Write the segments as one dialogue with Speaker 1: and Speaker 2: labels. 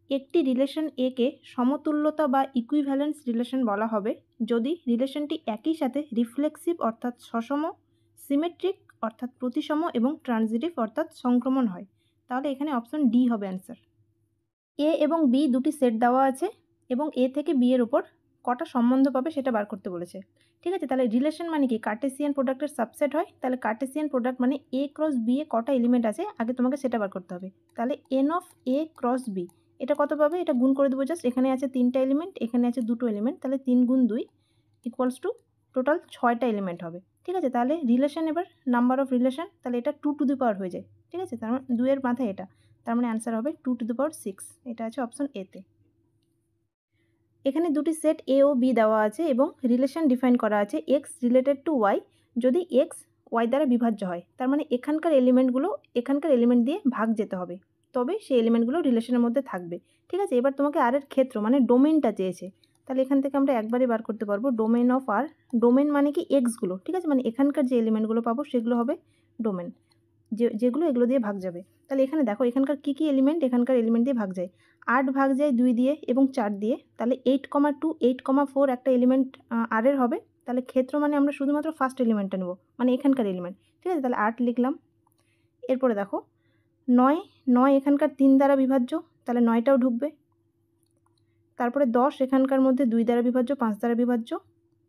Speaker 1: একটি রিলেশন এ কে সমতুল্যতা বা equivalence relation বলা হবে যদি রিলেশনটি একই সাথে রিফ্লেক্সিভ অর্থাৎ সসম, সিমেট্রিক অর্থাৎ প্রতিসম এবং ট্রানজিটিভ অর্থাৎ সংক্রমণ হয়। তাহলে এখানে অপশন ডি হবে অ্যান্সার। এ এবং বি দুটি সেট দেওয়া আছে এবং এ থেকে বি এর উপর কটা সম্বন্ধ পাবে সেটা বার করতে বলেছে। ঠিক আছে, তাহলে রিলেশন মানে কি? কার্টেসিয়ান প্রোডাক্টের সাবসেট হয়। তাহলে কার্টেসিয়ান প্রোডাক্ট মানে এ ক্রস বি এ কটা এলিমেন্ট আছে আগে তোমাকে সেটা বার করতে হবে। তাহলে n of a cross b এটা কত পাবে? এটা গুণ করে দেবো জাস্ট। এখানে আছে 3টা এলিমেন্ট, এখানে আছে 2টো এলিমেন্ট, তাহলে 3 গুণ 2 ইকুয়ালস টু টোটাল 6টা এলিমেন্ট হবে। ঠিক আছে, তাহলে রিলেশন এবার নাম্বার অফ রিলেশন, তাহলে এটা 2 টু দি পাওয়ার হয়ে যায়। ঠিক আছে, তার মানে 2 এর মাথায় এটা, তার মানে অ্যান্সার হবে 2 টু দি পাওয়ার 6। এটা আছে অপশন এতে। এখানে দুটি সেট এ ও বি দেওয়া আছে এবং রিলেশন ডিফাইন করা আছে এক্স রিলেটেড টু ওয়াই যদি এক্স ওয়াই দ্বারা বিভাজ্য হয়। তার মানে এখানকার এলিমেন্ট দিয়ে ভাগ যেতে হবে, তবে সেই এলিমেন্টগুলো রিলেশনের মধ্যে থাকবে। ঠিক আছে, এবার তোমাকে আর এর ক্ষেত্র মানে ডোমেনটা চেয়েছে। তাহলে এখান থেকে আমরা একবারই বার করতে পারবো ডোমেন অফ আর। ডোমেন মানে কি? এক্সগুলো। ঠিক আছে, মানে এখানকার যে এলিমেন্টগুলো পাবো সেগুলো হবে ডোমেন, যেগুলো এগুলো দিয়ে ভাগ যাবে। তাহলে এখানে দেখো এখানকার কী এলিমেন্ট এখানকার এলিমেন্ট দিয়ে ভাগ যায়। 8 ভাগ যায় 2 দিয়ে এবং 4 দিয়ে। তাহলে 8,2 8,4 একটা এলিমেন্ট আর এর হবে। তাহলে ক্ষেত্র মানে আমরা শুধুমাত্র ফার্স্ট এলিমেন্টটা নেব, মানে এখানকার এলিমেন্ট। ঠিক আছে, তাহলে 8 লিখলাম। এরপরে দেখো 9 এখানকার 3 দ্বারা বিভাজ্য, তাহলে 9টাও ঢুকবে। তারপরে 10 এখানকার মধ্যে 2 দ্বারা বিভাজ্য, 5 দ্বারা বিভাজ্য,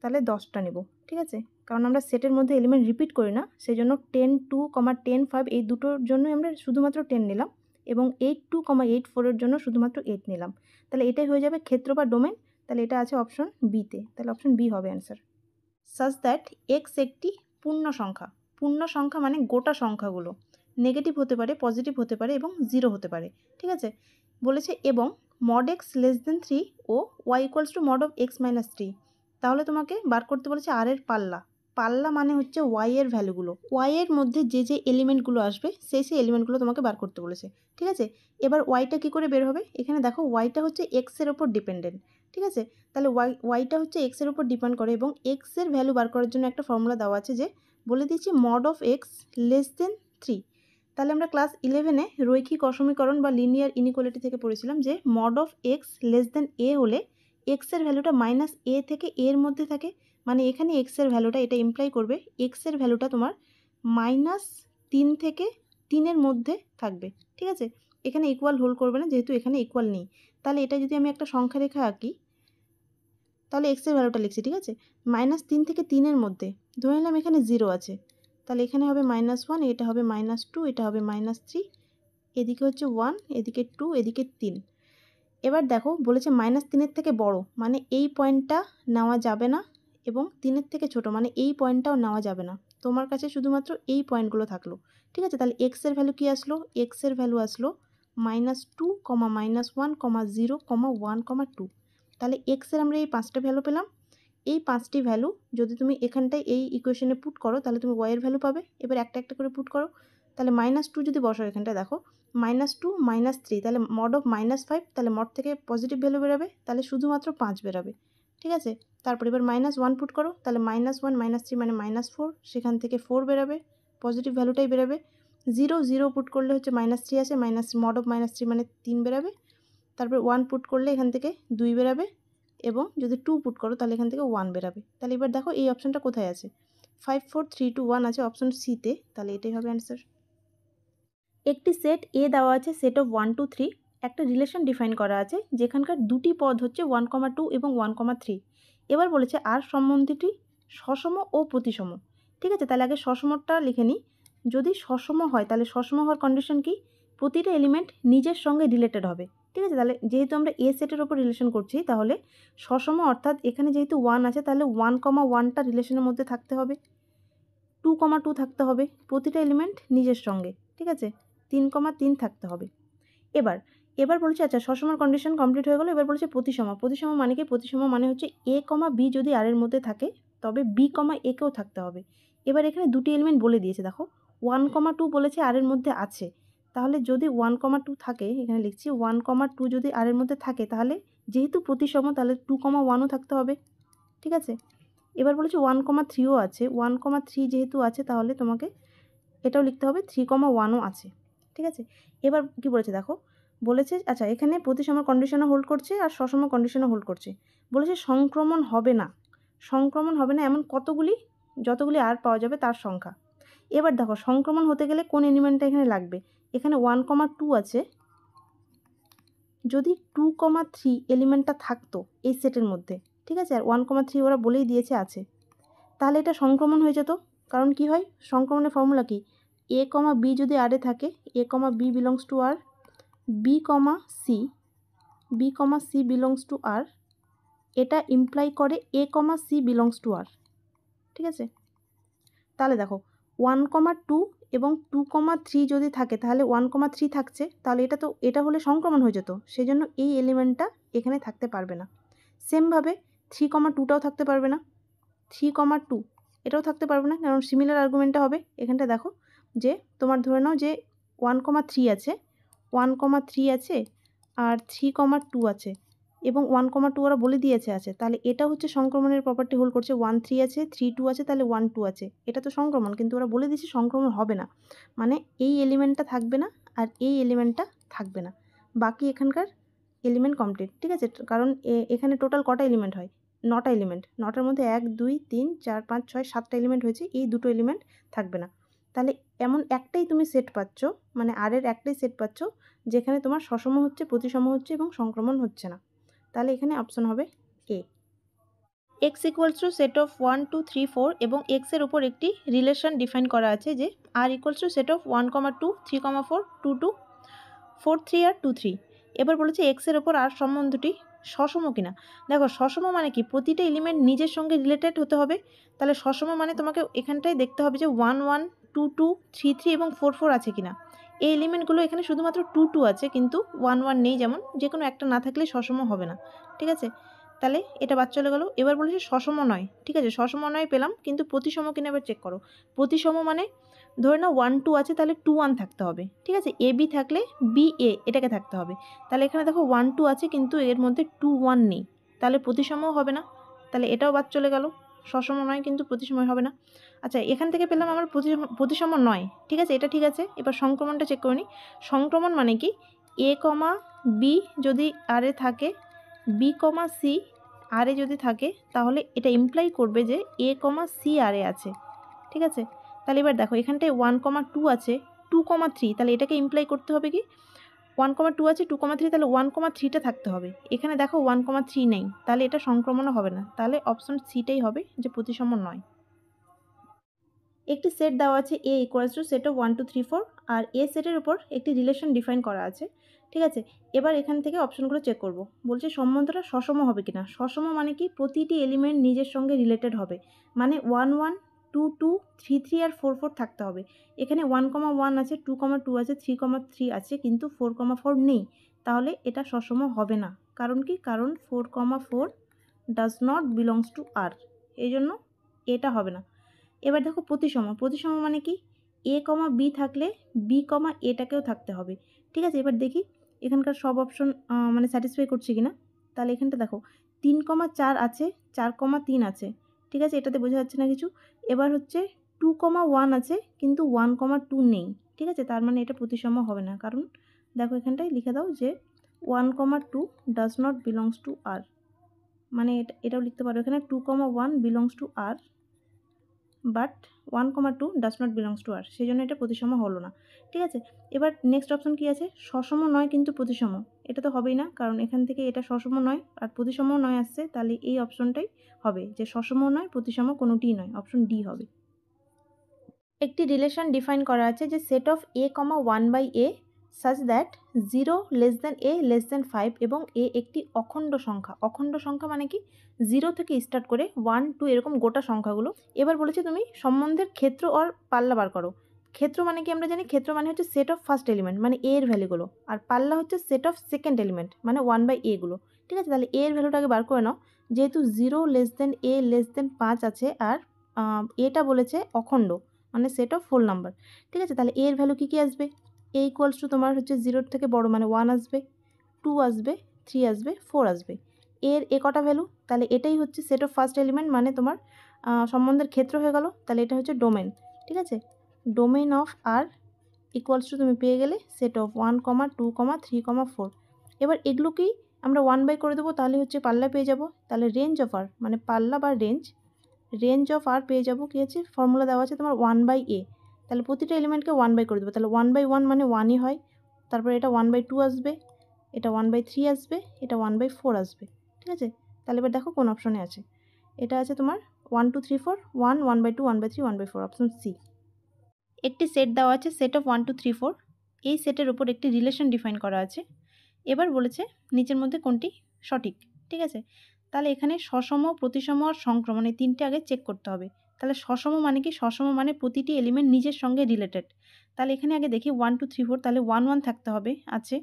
Speaker 1: তাহলে 10টা নেব। ঠিক আছে, কারণ আমরা সেটের মধ্যে এলিমেন্ট রিপিট করি না, সেই জন্য 10 2, 10 5 এই দুটোর জন্যই আমরা শুধুমাত্র 10 নিলাম এবং 8 2, 8 4 এর জন্য শুধুমাত্র 8 নিলাম। তাহলে এটাই হয়ে যাবে ক্ষেত্র বা ডোমেন। তাহলে এটা আছে অপশন বিতে, তাহলে অপশন বি হবে অ্যান্সার। সাচ দ্যাট এক্স একটি পূর্ণ সংখ্যা। পূর্ণ সংখ্যা মানে গোটা সংখ্যাগুলো, নেগেটিভ হতে পারে, পজিটিভ হতে পারে এবং 0 হতে পারে। ঠিক আছে, বলেছে এবং মড এক্স লেস দেন 3 ও y equals to mod of x minus 3। তাহলে তোমাকে বার করতে বলেছে আর এর পাল্লা মানে হচ্ছে ওয়াই এর ভ্যালুগুলো, ওয়াই এর মধ্যে যে এলিমেন্টগুলো আসবে সেই এলিমেন্টগুলো তোমাকে বার করতে বলেছে। ঠিক আছে, এবার ওয়াইটা কী করে বের হবে? এখানে দেখো ওয়াইটা হচ্ছে এক্সের ওপর ডিপেন্ডেন্ট। ঠিক আছে, তাহলে ওয়াইটা হচ্ছে এক্সের উপর ডিপেন্ড করে এবং এক্সের ভ্যালু বার করার জন্য একটা ফর্মুলা দেওয়া আছে, যে বলে দিচ্ছি mod of X less than 3। তাহলে আমরা ক্লাস 11-এ রৈখিক অসমীকরণ বা লিনিয়ার ইনইকুয়ালিটি থেকে পড়েছিলাম যে mod of X less than A হলে এক্সের ভ্যালুটা মাইনাস এ থেকে এর মধ্যে থাকে। মানে এখানে এক্সের ভ্যালুটা এটা ইমপ্লাই করবে এক্সের ভ্যালুটা তোমার -3 থেকে 3-এর মধ্যে থাকবে। ঠিক আছে, এখানে ইকুয়াল হোল্ড করবে না, যেহেতু এখানে ইকুয়াল নেই। তাহলে এটা যদি আমি একটা সংখ্যা রেখা আঁকি, তাহলে এক্সের ভ্যালুটা লিখছি। ঠিক আছে, -3 থেকে 3-এর মধ্যে ধরে নিলাম এখানে 0 আছে, তাহলে এখানে হবে -1, এটা হবে -2, এটা হবে -3, এদিকে হচ্ছে 1, এদিকে 2, এদিকে 3। এবার দেখো বলেছে -3-এর থেকে বড় মানে এই পয়েন্টটা নেওয়া যাবে না এবং 3-এর থেকে ছোট মানে এই পয়েন্টটাও নেওয়া যাবে না। তোমার কাছে শুধুমাত্র এই পয়েন্টগুলো থাকলো। ঠিক আছে, তাহলে এক্সের ভ্যালু কি আসলো? এক্সের ভ্যালু আসলো -2, -1, 0, 1, 2। তাহলে এক্সের আমরা এই 5টা ভ্যালু পেলাম। এই 5টি ভ্যালু যদি তুমি এখানটায় এই ইকুয়েশনে পুট করো তাহলে তুমি ওয়াইয়ের ভ্যালু পাবে। এবার একটা একটা করে পুট করো। তাহলে -2 যদি বসো এখানটায় দেখো -2, -3, তাহলে মড অফ -5, তাহলে মড থেকে পজিটিভ ভ্যালু বেরোবে, তাহলে শুধুমাত্র 5 বেরোবে। ঠিক আছে, তারপর এবার -1 পুট করো, তাহলে -1, -3 মানে -4, সেখান থেকে 4 বেরোবে, পজিটিভ ভ্যালুটাই বেরোবে। 0 0 পুট করলে হচ্ছে -3 আসে, মড অফ -3 মানে 3 বেরোবে। তারপর 1 পুট করলে এখান থেকে 2 বেরোবে এবং যদি 2 পুট করো তাহলে এখান থেকে 1 বেরোবে। তাহলে এবার দেখো এই অপশানটা কোথায় আছে? 5 4 3 2 1 আছে অপশন সিতে, তাহলে এটাই হবে অ্যান্সার। একটি সেট এ দেওয়া আছে সেট অফ 1 2 3। একটা রিলেশন ডিফাইন করা আছে যেখানকার দুটি পদ হচ্ছে 1, 2 এবং 1, 3। এবার বলেছে আর সম্বন্ধটি সসম ও প্রতিসম। ঠিক আছে, তাহলে আগে সসমটা লিখে নিই। যদি সসম হয় তাহলে সসম হওয়ার কন্ডিশন কি? প্রতিটা এলিমেন্ট নিজের সঙ্গে রিলেটেড হবে। ঠিক আছে, তাহলে যেহেতু আমরা এ সেটের ওপর রিলেশন করছি তাহলে সসম অর্থাৎ এখানে যেহেতু 1 আছে তাহলে 1, 1টা রিলেশনের মধ্যে থাকতে হবে, 2, 2 থাকতে হবে, প্রতিটা এলিমেন্ট নিজের সঙ্গে। ঠিক আছে, 3, 3 থাকতে হবে। এবার বলছে আচ্ছা সসমের কন্ডিশন কমপ্লিট হয়ে গেল। এবার বলছে প্রতিসম। প্রতিসম মানে কি? প্রতিসম মানে হচ্ছে এ, বি যদি আর এর মধ্যে থাকে তবে বি, এ কেও থাকতে হবে। এবার এখানে দুটি এলিমেন্ট বলে দিয়েছে, দেখো 1, 2 বলেছে আর এর মধ্যে আছে, তাহলে যদি 1, 2 থাকে, এখানে লিখছি 1, 2 যদি আর এর মধ্যে থাকে তাহলে যেহেতু প্রতিসম তাহলে 2, 1ও থাকতে হবে। ঠিক আছে, এবার বলেছে 1, 3ও আছে। 1, 3 যেহেতু আছে তাহলে তোমাকে এটাও লিখতে হবে 3, 1ও আছে। ঠিক আছে, এবার কি বলেছে দেখো বলেছে আচ্ছা এখানে প্রতিসম কন্ডিশনও হোল্ড করছে আর সসম কন্ডিশনও হোল্ড করছে। বলেছে সংক্রমণ হবে না, সংক্রমণ হবে না এমন কতগুলি, যতগুলি আর পাওয়া যাবে তার সংখ্যা। এবার দেখো সংক্রমণ হতে গেলে কোন এলিমেন্টটা এখানে লাগবে, এখানে 1,2 আছে, যদি 2,3 এলিমেন্টটা থাকতো এই সেটের মধ্যে, ঠিক আছে, আর 1,3 ওরা বলেই দিয়েছে আছে, তাহলে এটা সংক্রমণ হয়ে যেত। কারণ কি হয়, সংক্রমণের ফর্মুলা কি, এ কমা বি যদি আরে থাকে, A comma B belongs to R, B comma C belongs to R, এটা ইমপ্লাই করে A comma C belongs to R, ঠিক আছে। তাহলে দেখো 1,2 এবং 2,3 যদি থাকে তাহলে 1,3 থাকছে, তাহলে এটা হলে সংক্রমণ হয়ে যেত, সেই জন্য এই এলিমেন্টটা এখানে থাকতে পারবে না। সেমভাবে 3,2টাও থাকতে পারবে না, 3,2 এটাও থাকতে পারবে না, কারণ সিমিলার আর্গুমেন্টটা হবে। এখানটা দেখো যে তোমার ধরে নাও যে 1,3 আছে, 1,3 আছে আর 3,2 আছে এবং 1,2 ওরা বলে দিয়েছে আছে, তাহলে এটা হচ্ছে সংক্রমণের প্রপার্টি হোল্ড করছে। 1,3 আছে, 3,2 আছে, তাহলে 1,2 আছে, এটা তো সংক্রমণ, কিন্তু ওরা বলে দিয়েছে সংক্রমণ হবে না, মানে এই এলিমেন্টটা থাকবে না আর এই এলিমেন্টটা থাকবে না, বাকি এখানকার এলিমেন্ট কমপ্লিট, ঠিক আছে। কারণ এখানে টোটাল কটা এলিমেন্ট হয়, 9টা এলিমেন্ট, 9টার মধ্যে 1 2 3 4 5 6 7টা এলিমেন্ট হয়েছে, এই দুটো এলিমেন্ট থাকবে না। তাহলে এমন একটাই তুমি সেট পাচ্ছ, মানে আর এর একটাই সেট পাচ্ছ যেখানে তোমার সসম হচ্ছে, প্রতিসম হচ্ছে এবং সংক্রমণ হচ্ছে না, তাহলে এখানে অপশন হবে A. X equals to set of 1 2 3 4 এবং এক্সের উপর একটি রিলেশন ডিফাইন করা আছে যে আর ইকুয়ালস টু সেট অফ 1,2 3,4 2 2 4 3 আর 2 3। এবার বলেছে এক্সের ওপর আর সম্বন্ধটি সসম কিনা। দেখো সসম মানে কি, প্রতিটা এলিমেন্ট নিজের সঙ্গে রিলেটেড হতে হবে, তাহলে সসম মানে তোমাকে এখানটায় দেখতে হবে যে 1 1 2 2 3 3 এবং 4 4 আছে কিনা। এই এলিমেন্টগুলো এখানে শুধুমাত্র 2 2 আছে, কিন্তু 1 1 নেই, যেমন যে কোনো একটা না থাকলে সসম হবে না, ঠিক আছে। তাহলে এটা বাদ চলে গেল। এবার বলেছে সসম নয়, ঠিক আছে, সসম নয় পেলাম, কিন্তু প্রতিসম কিনা এবার চেক করো। প্রতিসম মানে ধরে নাও 1 2 আছে, তাহলে 2 1 থাকতে হবে, ঠিক আছে, এ বি থাকলে বি এ এটাকে থাকতে হবে। তাহলে এখানে দেখো 1 2 আছে কিন্তু এর মধ্যে 2 1 নেই, তাহলে প্রতিসমও হবে না, তাহলে এটাও বাদ চলে গেল, সসম নয় কিন্তু প্রতিসম হবে না। আচ্ছা এখান থেকে পেলাম আমার প্রতিসম নয়, ঠিক আছে, এটা ঠিক আছে। এবার সংক্রমণটা চেক করে নিই। সংক্রমণ মানে কি, এ কমা বি যদি আর এ থাকে, বি কমা সি আর এ যদি থাকে, তাহলে এটা ইমপ্লাই করবে যে এ কমা সি আর এ আছে, ঠিক আছে। তাহলে এবার দেখো এখানটায় 1,2 আছে, 2,3, তাহলে এটাকে ইমপ্লাই করতে হবে কি, 1,2 আছে 2,3, তাহলে 1,3টা থাকতে হবে। এখানে দেখো 1,3 নেই, তাহলে এটা সংক্রমণও হবে না, তাহলে অপশন সিটাই হবে যে প্রতিসম নয়। একটি সেট দেওয়া আছে এ ইকুয়ালস টু সেট অফ 1 2 3 4 আর এ সেটের উপর একটি রিলেশন ডিফাইন করা আছে, ঠিক আছে। এবার এখান থেকে অপশনগুলো চেক করব। বলছে সম্বন্ধটা সসম হবে কিনা। সসম মানে কি, প্রতিটি এলিমেন্ট নিজের সঙ্গে রিলেটেড হবে, মানে 1 1 2 2 3 3 আর 4 4 থাকতে হবে। এখানে 1,1 আছে, 2,2 আছে, 3,3 আছে, কিন্তু 4,4 নেই, তাহলে এটা সসম হবে না। কারণ কি, কারণ 4,4 ডাজ নট বিলংস টু আর, এই জন্য এটা হবে না। এবার দেখো প্রতিসম, প্রতিসম মানে কি, এ কমা বি থাকলে বি কমা এটাকেও থাকতে হবে, ঠিক আছে। এবার দেখি এখানকার সব অপশন মানে স্যাটিসফাই করছে কিনা। তাহলে এখানটা দেখো 3,4 আছে, 4,3 আছে, ঠিক আছে, এটাতে বোঝা যাচ্ছে না কিছু। এবার হচ্ছে 2,1 আছে কিন্তু 1,2 নেই, ঠিক আছে, তার মানে এটা প্রতিসম হবে না। কারণ দেখো এখানটায় লিখে দাও যে 1,2 does not belongs to R, মানে এটাও লিখতে পারো এখানে 2,1 belongs to R but 1,2 does not belongs to R, সেই জন্য এটা প্রতিসম হলো না, ঠিক আছে। এবার নেক্সট অপশন কি আছে, সসম নয় কিন্তু প্রতিসম, এটা তো হবেই না, কারণ এখান থেকে এটা সসম নয় আর প্রতিসমও নয় আসছে, তাহলে এই অপশনটাই হবে যে সসম নয় প্রতিসম কোনোটিই নয়, অপশন ডি হবে। একটি রিলেশন ডিফাইন করা আছে যে set of a comma 1/a such that 0 less than a less than 5 এবং এ একটি অখণ্ড সংখ্যা। অখণ্ড সংখ্যা মানে কি, 0 থেকে স্টার্ট করে 1 2 এরকম গোটা সংখ্যাগুলো। এবার বলেছে তুমি সম্বন্ধের ক্ষেত্র আর পাল্লা বার করো। ক্ষেত্র মানে কি, আমরা জানি ক্ষেত্র মানে হচ্ছে সেট অফ ফার্স্ট এলিমেন্ট মানে এ এর ভ্যালুগুলো, আর পাল্লা হচ্ছে সেট অফ সেকেন্ড এলিমেন্ট মানে 1/a গুলো, ঠিক আছে। তাহলে এ এর ভ্যালুটাকে বার করে নাও, যেহেতু 0 less than a less than 5 আছে আর এটা বলেছে অখণ্ড মানে সেট অফ হোল নাম্বার, ঠিক আছে। তাহলে এর ভ্যালু কী আসবে, এ ইকুয়ালস টু তোমার হচ্ছে 0 থেকে বড় মানে 1 আসবে, 2 আসবে, 3 আসবে, 4 আসবে। এর এ কটা ভ্যালু, তাহলে এটাই হচ্ছে সেট অফ ফার্স্ট এলিমেন্ট মানে তোমার সম্বন্ধের ক্ষেত্র হয়ে গেল। তাহলে এটা হচ্ছে ডোমেন, ঠিক আছে, domain of R equals to তুমি পেয়ে গেলে সেট অফ 1, 2, 3, 4। এবার এগুলোকেই আমরা 1/, করে দেবো, তাহলে হচ্ছে পাল্লা পেয়ে যাব। তাহলে রেঞ্জ অফ আর মানে পাল্লা বা রেঞ্জ অফ আর পেয়ে যাবো কি আছে, ফর্মুলা দেওয়া আছে তোমার 1/a। তাহলে প্রতিটা এলিমেন্টকে 1/, করে দেবো। তাহলে 1/1 মানে 1ই হয়, তারপরে এটা 1/2 আসবে, এটা 1/3 আসবে, এটা 1/4 আসবে। ঠিক আছে, তাহলে এবার দেখো কোন অপশনে আছে। এটা আছে তোমার 1, 2, 3, 4, 1, 1/2, 1/3, 1/4, অপশন সি। একটি সেট দেওয়া আছে, সেট অফ 1, 2, 3, 4। এই সেটের উপর একটি রিলেশন ডিফাইন করা আছে। এবার বলেছে নিচের মধ্যে কোনটি সঠিক। ঠিক আছে, তাহলে এখানে সসম, প্রতিসম আর সংক্রমণ এই তিনটে আগে চেক করতে হবে। তাহলে সসম মানে কি, সসম মানে প্রতিটি এলিমেন্ট নিজের সঙ্গে রিলেটেড। তাহলে এখানে আগে দেখি 1, 2, 3, 4, তাহলে 1, 1 থাকতে হবে, আছে।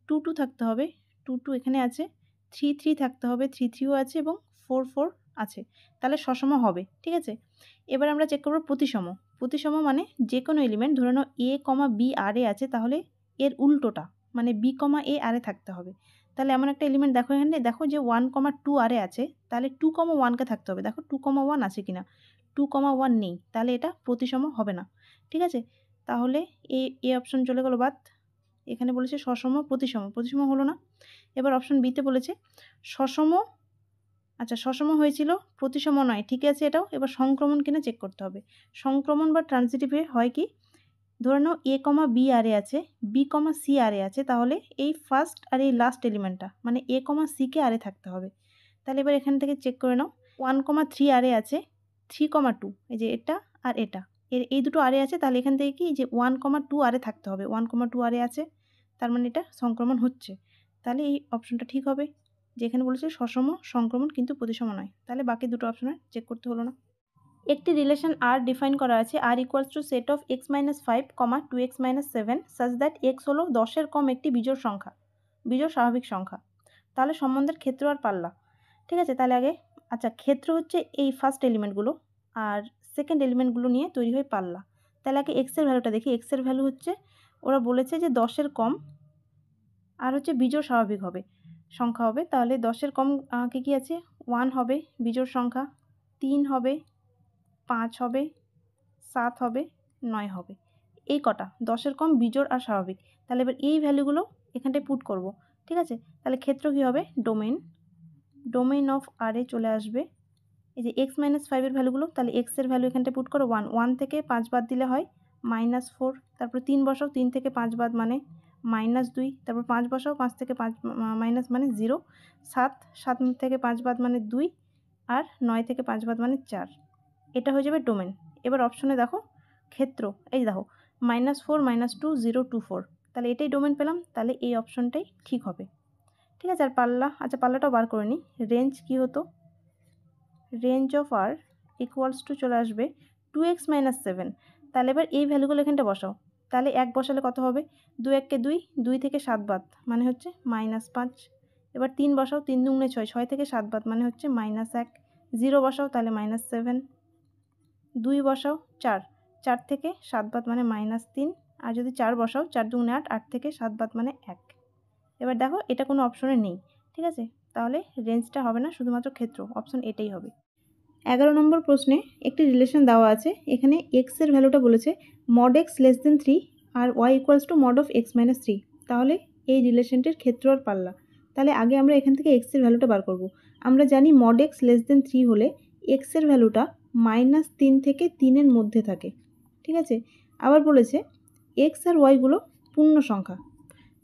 Speaker 1: 2, 2 থাকতে হবে, 2, 2 এখানে আছে। 3, 3 থাকতে হবে, 3, 3ও আছে, এবং 4, 4 আছে। তাহলে সসম হবে। ঠিক আছে, এবার আমরা চেক করবো প্রতিসম। প্রতিসম মানে যে কোনো এলিমেন্ট, ধরে নাও a, b আর এ আছে, তাহলে এর উল্টোটা মানে b, a আর এ থাকতে হবে। তাহলে এমন একটা এলিমেন্ট দেখো, এখানে দেখো যে 1, 2 আর এ আছে, তাহলে 2, 1কে থাকতে হবে। দেখো 2, 1 আছে কিনা, 2, 1 নেই, তাহলে এটা প্রতিসম হবে না। ঠিক আছে, তাহলে এ অপশন চলে গেল বাদ। এখানে বলেছে সসম, প্রতিসম হলো না। এবার অপশন বিতে বলেছে সসম, আচ্ছা সসম হয়েছিল, প্রতিসম নয়, ঠিক আছে এটাও। এবার সংক্রমণ কিনা চেক করতে হবে। সংক্রমণ বা ট্রানজিটিভে হয় কি, ধরে নাও a, b আর এ আছে, b, c আর এ আছে, তাহলে এই ফার্স্ট আর এই লাস্ট এলিমেন্টটা মানে a, c কে আর এ থাকতে হবে। তাহলে এবার এখান থেকে চেক করে নাও, 1, 3 আর এ আছে, 3, 2 এই যে এটা আর এটা, এই দুটো আর এ আছে, তাহলে এখান থেকে কি যে 1, 2 আর এ থাকতে হবে। 1, 2 আর এ আছে, তার মানে এটা সংক্রমণ হচ্ছে। তাহলে এই অপশনটা ঠিক হবে, যেখানে বলেছে সসম সংক্রমণ কিন্তু প্রতিসম নয়। তাহলে বাকি দুটো অপশনে চেক করতে হলো না। একটি রিলেশন আর ডিফাইন করা আছে, R equals to set of x - 5, 2x - 7 such that x হলো 10-এর কম একটি বিজোড় সংখ্যা, বিজোড় স্বাভাবিক সংখ্যা। তাহলে সম্বন্ধের ক্ষেত্র আর পাল্লা। ঠিক আছে, তাহলে আগে আচ্ছা ক্ষেত্র হচ্ছে এই ফার্স্ট এলিমেন্টগুলো, আর সেকেন্ড এলিমেন্টগুলো নিয়ে তৈরি হয় পাল্লা। তাহলে আগে এক্সের ভ্যালুটা দেখি। এক্সের ভ্যালু হচ্ছে, ওরা বলেছে যে 10-এর কম আর হচ্ছে বিজোড় স্বাভাবিক হবে সংখ্যা হবে। তাহলে 10-এর কম কি আছে, 1 হবে বিজোড় সংখ্যা, 3 হবে, 5 হবে, 7 হবে, 9 হবে, এই কটা 10-এর কম বিজোড় আর স্বাভাবিক। তাহলে এবার এই ভ্যালুগুলো এখানটায় পুট করব। ঠিক আছে, তাহলে ক্ষেত্র কী হবে, ডোমেইন অফ আর এ চলে আসবে। এই যে x - 5-এর ভ্যালুগুলো, তাহলে এক্সের ভ্যালু এখানটায় পুট করো 1, 1 থেকে 5 বাদ দিলে হয় -4, তারপর 3 বসাও, 3 থেকে 5 বাদ মানে -2, তারপর 5 বসাও, 5 থেকে 5 মাইনাস মানে 0, 7 থেকে 5 বাদ মানে 2, আর 9 থেকে 5 বাদ মানে 4। এটা হয়ে যাবে ডোমেন। এবার অপশনে দেখো ক্ষেত্র, এই দেখো -4, -2, 0, 2, 4, তাহলে এটাই ডোমেন পেলাম। তাহলে এই অপশনটাই ঠিক হবে। ঠিক আছে, আর পাল্লা, আচ্ছা পাল্লাটাও বার করে নিই। রেঞ্জ কি হতো, range of R equals to চলে আসবে 2x - 7। তাহলে এবার এই ভ্যালুগুলো এখানটা বসাও। তাহলে 1 বসালে কত হবে, 2 1 2, 2 থেকে 7 বাদ মানে হচ্ছে -5। এবার 3 বসাও, 3 2 6, 6 থেকে 7 বাদ মানে হচ্ছে -1। 0 বসাও, তাহলে -7। 2 বসাও, 4, 4 থেকে 7 বাদ মানে -3। আর যদি 4 বসাও, 4 2 8, 8 থেকে 7 বাদ মানে 1। এবার দেখো এটা কোনো অপশনে নেই। ঠিক আছে, তাহলে রেঞ্জটা হবে না, শুধুমাত্র ক্ষেত্র, অপশন এটাই হবে। 11 নম্বর প্রশ্নে একটি রিলেশন দেওয়া আছে। এখানে এক্সের ভ্যালুটা বলেছে mod x <3 আর y equals to mod of x - 3। তাহলে এই রিলেশনটির ক্ষেত্র আর পাল্লা। তাহলে আগে আমরা এখান থেকে এক্সের ভ্যালুটা বার করব। আমরা জানি mod x <3 হলে এক্সের ভ্যালুটা -3 থেকে 3-এর মধ্যে থাকে। ঠিক আছে, আবার বলেছে এক্স আর ওয়াইগুলো পূর্ণ সংখ্যা।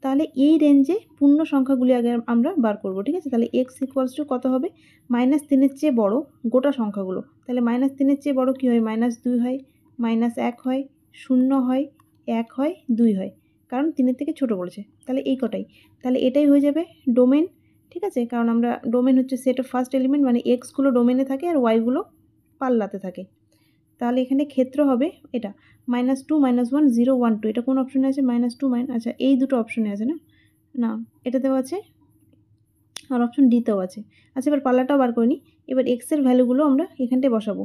Speaker 1: তাহলে এই রেঞ্জে পূর্ণ সংখ্যাগুলি আগে আমরা বার করব। ঠিক আছে, তাহলে এক্স ইকুয়ালস টু কত হবে, -3-এর চেয়ে বড় গোটা সংখ্যাগুলো। তাহলে -3-এর চেয়ে বড় কী হয়, -2 হয়, -1 হয়, 0 হয়, 1 হয়, 2 হয়, কারণ 3-এর থেকে ছোট বলেছে। তাহলে এই কটাই, তাহলে এটাই হয়ে যাবে ডোমেন। ঠিক আছে, কারণ আমরা ডোমেন হচ্ছে সেট অফ ফার্স্ট এলিমেন্ট, মানে এক্সগুলো ডোমেনে থাকে আর ওয়াইগুলো পাল্লাতে থাকে। তাহলে এখানে ক্ষেত্র হবে এটা -2, -1, 0, 1, 2। এটা কোন অপশনে আছে, -2 আচ্ছা এই দুটো অপশনে আছে না, না এটাতেও আছে আর অপশন ডিতেও আছে। আচ্ছা এবার পাল্লাটাও বার করে নিই। এবার এক্সের ভ্যালুগুলো আমরা এখানটায় বসাবো,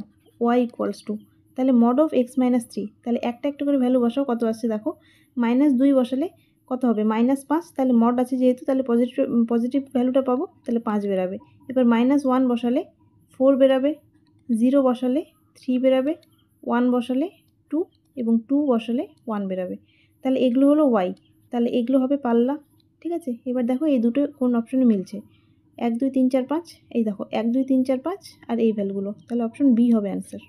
Speaker 1: y ইকুয়ালস টু, তাহলে mod of x - 3। তাহলে একটা একটা করে ভ্যালু বসাও, কত আসছে দেখো, -2 বসালে কত হবে, -5। তাহলে মড আছে যেহেতু, তাহলে পজিটিভ ভ্যালুটা পাবো, তাহলে 5 বেরাবে। এবার -1 বসালে 4 বেরাবে, 0 বসালে 3 বেরাবে, 1 বসালে 2 এবং 2 বসালে 1 বেরাবে। তাহলে এগুলো হলো ওয়াই, তাহলে এগুলো হবে পাল্লা। ঠিক আছে, এবার দেখো এই দুটো কোন অপশনে মিলছে, 1 2 3 4 5, এই দেখো 1 2 3 4 5 আর এই ভ্যালুগুলো, তাহলে অপশন বি হবে অ্যান্সার।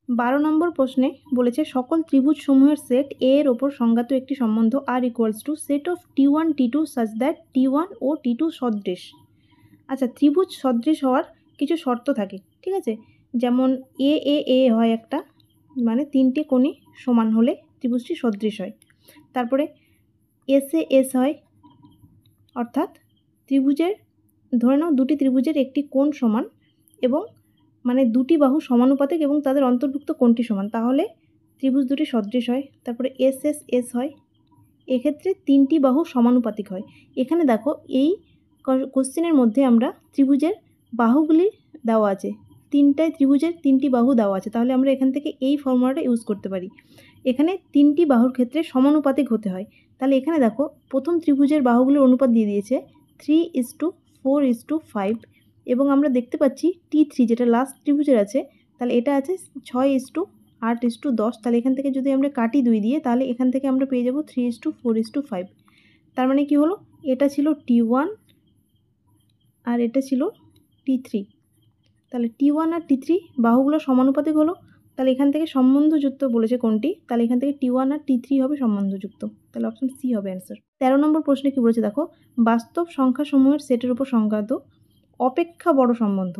Speaker 1: 12 নম্বর প্রশ্নে বলেছে সকল ত্রিভুজ সমূহের সেট এ এর ওপর সংজ্ঞাত একটি সম্বন্ধ R equals to set of T1 T2 such that T1 ও T2 সদৃশ। আচ্ছা, ত্রিভুজ সদৃশ হওয়ার কিছু শর্ত থাকে, ঠিক আছে, যেমন এ এ এ হয় একটা, মানে তিনটে কোণই সমান হলে ত্রিভুজটি সদৃশ হয়। তারপরে এস এ এস হয়, অর্থাৎ ত্রিভুজের, ধরে নাও দুটি ত্রিভুজের একটি কোণ সমান এবং মানে দুটি বাহু সমানুপাতিক এবং তাদের অন্তর্ভুক্ত কোণটি সমান, তাহলে ত্রিভুজ দুটি সদৃশ হয়। তারপরে এস এস এস হয়, এক্ষেত্রে তিনটি বাহু সমানুপাতিক হয়। এখানে দেখো এই কোশ্চেনের মধ্যে আমরা ত্রিভুজের বাহুগুলি দেওয়া আছে, তিনটায় ত্রিভুজের তিনটি বাহু দেওয়া আছে, তাহলে আমরা এখান থেকে এই ফর্মুলাটা ইউজ করতে পারি। এখানে তিনটি বাহুর ক্ষেত্রে সমানুপাতিক হতে হয়, তাহলে এখানে দেখো প্রথম ত্রিভুজের বাহুগুলির অনুপাত দিয়ে দিয়েছে 3:4:5 এবং আমরা দেখতে পাচ্ছি T3 যেটা লাস্ট ত্রিভুজের আছে, তাহলে এটা আছে 6:8:10, তাহলে এখান থেকে যদি আমরা কাটি 2 দিয়ে, তাহলে এখান থেকে আমরা পেয়ে যাব 3:4:5। তার মানে কি হলো, এটা ছিল T1 আর এটা ছিল T3, তাহলে T1 আর T3 বাহুগুলো সমানুপাতিক হলো, তাহলে এখান থেকে সম্বন্ধযুক্ত বলেছে কোনটি, তাহলে এখান থেকে T1 আর T3 হবে সম্বন্ধযুক্ত, তাহলে অপশন সি হবে অ্যান্সার। 13 নম্বর প্রশ্নে কি বলেছে দেখো, বাস্তব সংখ্যাসমূহের সেটের উপর সংজ্ঞাত অপেক্ষা বড় সম্বন্ধ।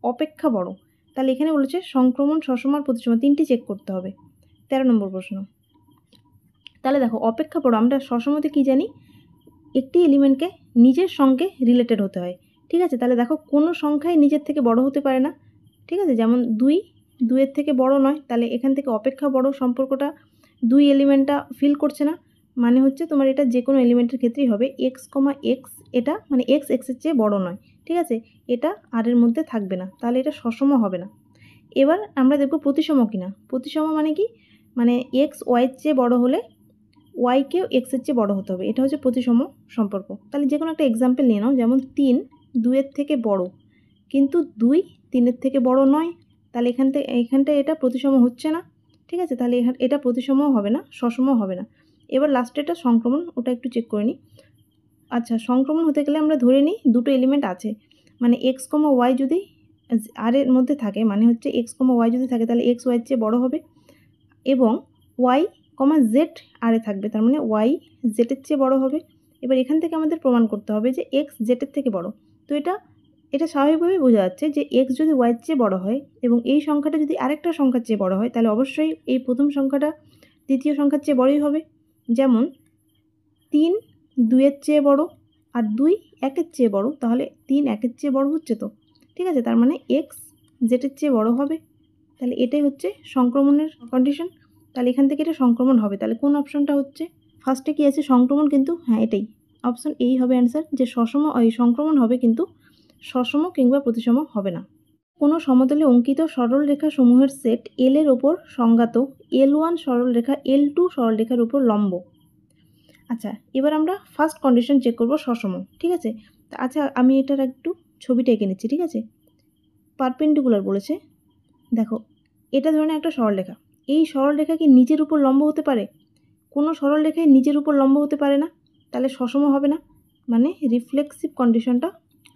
Speaker 1: অপেক্ষা বড়, তাহলে এখানে বলেছে সংক্রমণ, সসম আর প্রতিসম, তিনটি চেক করতে হবে। 13 নম্বর প্রশ্ন, তাহলে দেখো অপেক্ষা বড়, আমরা সসমতে কি জানি, একটি এলিমেন্টকে নিজের সঙ্গে রিলেটেড হতে হয়, ঠিক আছে, তাহলে দেখো কোনো সংখ্যাই নিজের থেকে বড় হতে পারে না, ঠিক আছে, যেমন 2 এর থেকে বড় নয়, তাহলে এখান থেকে অপেক্ষা বড় সম্পর্কটা 2 এলিমেন্টটা ফিল করছে না, মানে হচ্ছে তোমার এটা যে কোনো এলিমেন্টের ক্ষেত্রেই হবে x, এটা মানে x এর চেয়ে বড় নয়, ঠিক আছে, এটা আর এর মধ্যে থাকবে না, তাহলে এটা সসম হবে না। এবার আমরা দেখব প্রতিসম কিনা। প্রতিসম মানে কি, মানে x y এর চেয়ে বড় হলে ওয়াইকেও এক্সের চেয়ে বড় হতে হবে, এটা হচ্ছে প্রতিসম সম্পর্ক। তাহলে যে কোনো একটা এক্সাম্পল নিয়ে নাও, যেমন 3 2 এর থেকে বড় কিন্তু 2 3 এর থেকে বড় নয়, তাহলে এইখানটায় এটা প্রতিসম হচ্ছে না, ঠিক আছে, তাহলে এটা প্রতিসমও হবে না, সসমও হবে না। এবার লাস্টে এটা সংক্রমণ, ওটা একটু চেক করে নিই। আচ্ছা, সংক্রমণ হতে গেলে আমরা ধরে নিই দুটো এলিমেন্ট আছে, মানে এক্স কমা ওয়াই যদি আর এর মধ্যে থাকে, মানে হচ্ছে এক্স কমা ওয়াই যদি থাকে, তাহলে এক্স ওয়াইয়ের চেয়ে বড় হবে, এবং ওয়াই কমা জেড আরে থাকবে, তার মানে ওয়াই জেডের চেয়ে বড় হবে। এবার এখান থেকে আমাদের প্রমাণ করতে হবে যে এক্স জেডের থেকে বড়, তো এটা স্বাভাবিকভাবেই বোঝা যাচ্ছে যে এক্স যদি ওয়াইয়ের চেয়ে বড় হয় এবং এই সংখ্যাটা যদি আরেকটা সংখ্যার চেয়ে বড় হয়, তাহলে অবশ্যই এই প্রথম সংখ্যাটা দ্বিতীয় সংখ্যার চেয়ে বড়ই হবে। যেমন 3 2 এর চেয়ে বড় আর 2 1 এর চেয়ে বড়, তাহলে 3 1 এর চেয়ে বড় হচ্ছে তো, ঠিক আছে, তার মানে এক্স জেডের চেয়ে বড় হবে, তাহলে এটাই হচ্ছে সংক্রমণের কন্ডিশন, তাহলে এখান থেকে এটা সংক্রমণ হবে। তাহলে কোন অপশনটা হচ্ছে, ফার্স্টে কি আছে সংক্রমণ, কিন্তু হ্যাঁ এটাই অপশন এই হবে অ্যান্সার, যে সংক্রমণ হবে কিন্তু সসম কিংবা প্রতিসম হবে না। কোনো সমতলে অঙ্কিত সরলরেখা সমূহের সেট এল এর ওপর সংজ্ঞাত L1 সরলরেখা L2 সরলরেখার উপর লম্ব। আচ্ছা, এবার আমরা ফার্স্ট কন্ডিশন চেক করব সসম, ঠিক আছে। আচ্ছা, আমি এটার একটু ছবিটা এঁকে নিচ্ছি, ঠিক আছে। পারপেন্ডিকুলার বলেছে, দেখো এটা ধরনের একটা সরলরেখা, এই সরলরেখা কি নিচের উপর লম্ব হতে পারে? কোনো সরলরেখায় নিচের উপর লম্ব হতে পারে না, তাহলে সসম হবে না, মানে রিফ্লেক্সিভ কন্ডিশনটা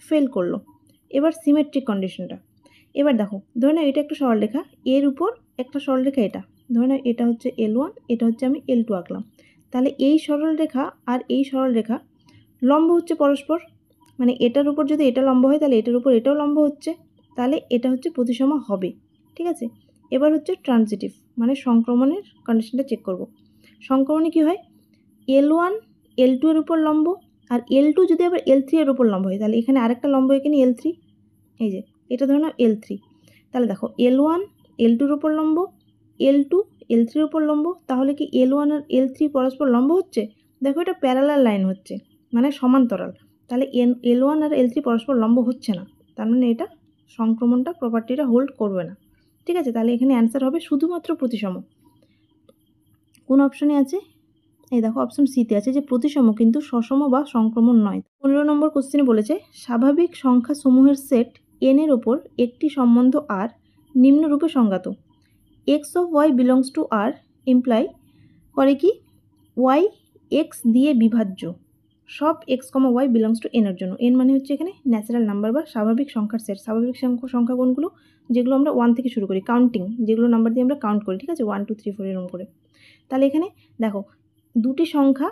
Speaker 1: ফেল করলো। এবার সিমেট্রিক কন্ডিশনটা, এবার দেখো ধরে নাও এটা একটা সরলরেখা, এর উপর একটা সরলরেখা, এটা ধরে নাও এটা হচ্ছে L1, এটা হচ্ছে আমি L2 আঁকলাম, তাহলে এই সরলরেখা আর এই সরলরেখা লম্ব হচ্ছে পরস্পর, মানে এটার উপর যদি এটা লম্ব হয়, তাহলে এটার উপর এটাও লম্ব হচ্ছে, তাহলে এটা হচ্ছে প্রতিসম হবে, ঠিক আছে। এবার হচ্ছে ট্রানজিটিভ, মানে সংক্রমণের কন্ডিশনটা চেক করব। সংক্রমণে কি হয়, L1 L2 এর উপর লম্ব, আর L2 যদি আবার L3 এর উপর লম্ব হয়, তাহলে এখানে আরেকটা লম্ব এখানে L3, এই যে এটা ধরে নাও L3, তাহলে দেখো L1 L2 এর উপর লম্ব, L2 L3 এর উপর লম্ব, তাহলে কি L1 আর L3 পরস্পর লম্ব হচ্ছে? দেখো এটা প্যারালাল লাইন হচ্ছে, মানে সমান্তরাল, তাহলে L1 আর L3 পরস্পর লম্ব হচ্ছে না, তার মানে এটা সংক্রমণটা প্রপার্টিটা হোল্ড করবে না, ঠিক আছে। তাহলে এখানে অ্যান্সার হবে শুধুমাত্র প্রতিসম। কোন অপশনে আছে, এই দেখো অপশন সিতে আছে যে প্রতিসম কিন্তু সসম বা সংক্রমণ নয়। 15 নম্বর কোশ্চেনে বলেছে স্বাভাবিক সংখ্যা সমূহের সেট n এর ওপর একটি সম্বন্ধ r নিম্নরূপে সংজ্ঞাত। x of y belongs to r imply করে কি, ওয়াই এক্স দিয়ে বিভাজ্য সব x comma Y belongs to এনের জন্য। এন মানে হচ্ছে এখানে ন্যাচারাল নাম্বার বা স্বাভাবিক সংখ্যার সেট। স্বাভাবিক সংখ্যা কোনগুলো? যেগুলো আমরা 1 থেকে শুরু করি, কাউন্টিং, যেগুলো নাম্বার দিয়ে আমরা কাউন্ট করি, ঠিক আছে, 1 2 3 4 এরকম করে। তাহলে এখানে দেখো দুটি সংখ্যা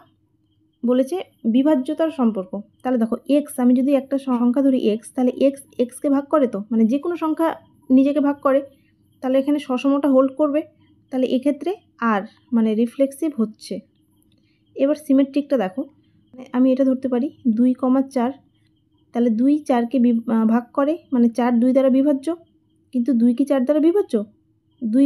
Speaker 1: বলেছে বিভাজ্যতার সম্পর্ক। তাহলে দেখো এক্স, আমি যদি একটা সংখ্যা ধরি এক্স, তাহলে এক্স এক্সকে ভাগ করে, তো মানে যে কোনো সংখ্যা নিজেকে ভাগ করে, তাহলে এখানে সসমটা হোল্ড করবে। তাহলে এক্ষেত্রে আর মানে রিফ্লেক্সিভ হচ্ছে। এবার সিমেট্রিকটা দেখো, আমি এটা ধরতে পারি 2,4, তাহলে 2 4কে ভাগ করে, মানে 4 2 দ্বারা বিভাজ্য, কিন্তু 2 কি 4 দ্বারা বিভাজ্য? 2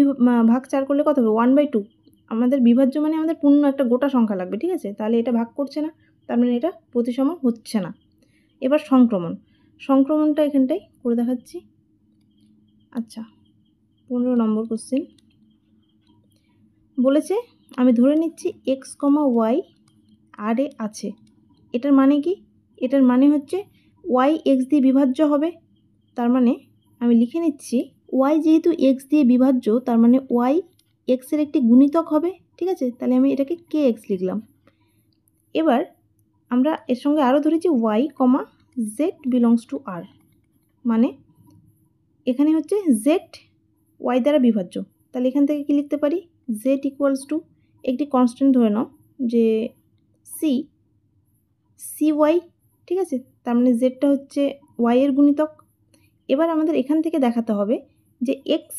Speaker 1: ভাগ 4 করলে কত হবে? 1/2। আমাদের বিভাজ্য মানে আমাদের পূর্ণ একটা গোটা সংখ্যা লাগবে, ঠিক আছে, তাহলে এটা ভাগ করছে না, তার মানে এটা প্রতিসম হচ্ছে না। এবার সংক্রমণটা এখানটাই করে দেখাচ্ছি। আচ্ছা, 15 নম্বর কোশ্চেন বলেছে, আমি ধরে নিচ্ছি এক্স কমা ওয়াই আর এ আছে। এটার মানে কি? এটার মানে হচ্ছে ওয়াই এক্স দিয়ে বিভাজ্য হবে, তার মানে আমি লিখে নিচ্ছি ওয়াই যেহেতু এক্স দিয়ে বিভাজ্য, তার মানে ওয়াই এক্সের একটি গুণিতক হবে, ঠিক আছে, তাহলে আমি এটাকে কে এক্স লিখলাম। এবার আমরা এর সঙ্গে আরও ধরেছি Y comma Z belongs to R, মানে এখানে হচ্ছে জেড ওয়াই দ্বারা বিভাজ্য, তাহলে এখান থেকে কি লিখতে পারি? জেড ইকুয়ালস টু একটি কনস্ট্যান্ট ধরে নাও যে সি ওয়াই, ঠিক আছে, তার মানে জেডটা হচ্ছে ওয়াই এর গুণিতক। এবার আমাদের এখান থেকে দেখাতে হবে যে এক্স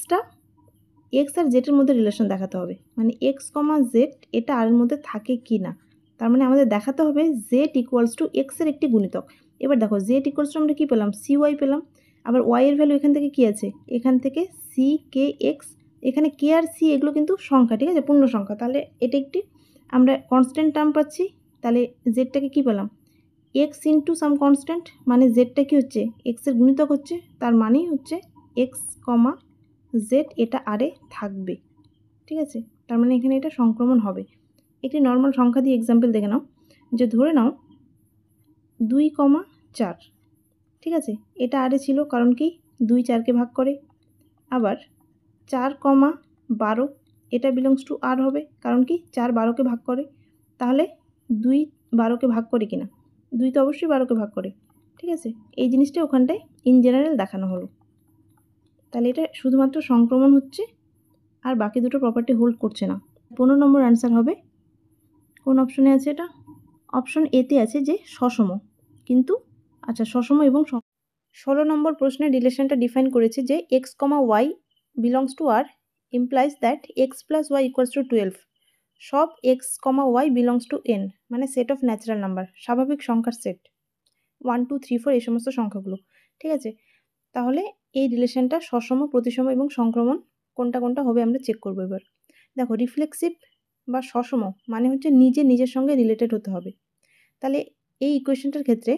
Speaker 1: আর জেডের মধ্যে রিলেশন দেখাতে হবে, মানে এক্স কমা জেড এটা আর এর মধ্যে থাকে কি না। তার মানে আমাদের দেখাতে হবে জেড ইকুয়ালস টু এক্সের একটি গুণিতক। এবার দেখো জেড ইকুয়ালস টু আমরা কী পেলাম? সি ওয়াই পেলাম। আবার ওয়াই এর ভ্যালু এখান থেকে কী আছে? এখান থেকে সি কে এক্স, এখানে কে আর সি এগুলো কিন্তু সংখ্যা, ঠিক আছে, পূর্ণ সংখ্যা, তাহলে এটা একটি আমরা কনস্ট্যান্ট টার্ম পাচ্ছি। তাহলে জেডটাকে কী পেলাম? এক্স ইন্টু সাম কনস্ট্যান্ট, মানে জেডটা কী হচ্ছে? এক্সের গুণিতক হচ্ছে, তার মানেই হচ্ছে এক্স কমা জেড এটা আরে থাকবে, ঠিক আছে, তার মানে এখানে এটা সংক্রমণ হবে। একটি নর্মাল সংখ্যা দিয়ে এক্সাম্পল দেখে নাও, যে ধরে নাও 2,4, ঠিক আছে, এটা আরে ছিল, কারণ কি 2 4কে ভাগ করে। আবার 4,12 এটা বিলংস টু আর হবে, কারণ কি 4 12কে ভাগ করে। তাহলে 2 12কে ভাগ করে কিনা? 2 তো অবশ্যই 12কে ভাগ করে, ঠিক আছে, এই জিনিসটা ওখানটায় ইন জেনারেল দেখানো হলো। তাহলে এটা শুধুমাত্র সংক্রমণ হচ্ছে, আর বাকি দুটো প্রপার্টি হোল্ড করছে না। 15 নম্বর অ্যান্সার হবে কোন অপশনে আছে? এটা অপশন এতে আছে যে সসম, কিন্তু আচ্ছা সসম এবং 16 নম্বর প্রশ্নের রিলেশনটা ডিফাইন করেছে যে x comma Y belongs to R implies that x plus y equals to 12। সব x comma Y belongs to N, মানে সেট অফ ন্যাচারাল নাম্বার, স্বাভাবিক সংখ্যার সেট, 1 2 3 4 এই সমস্ত সংখ্যাগুলো, ঠিক আছে। তাহলে এই রিলেশনটা সসম, প্রতিসম এবং সংক্রমণ কোনটা হবে আমরা চেক করবো। এবার দেখো রিফ্লেক্সিভ বা সসম মানে হচ্ছে নিজের সঙ্গে রিলেটেড হতে হবে। তাহলে এই ইকুয়েশনটার ক্ষেত্রে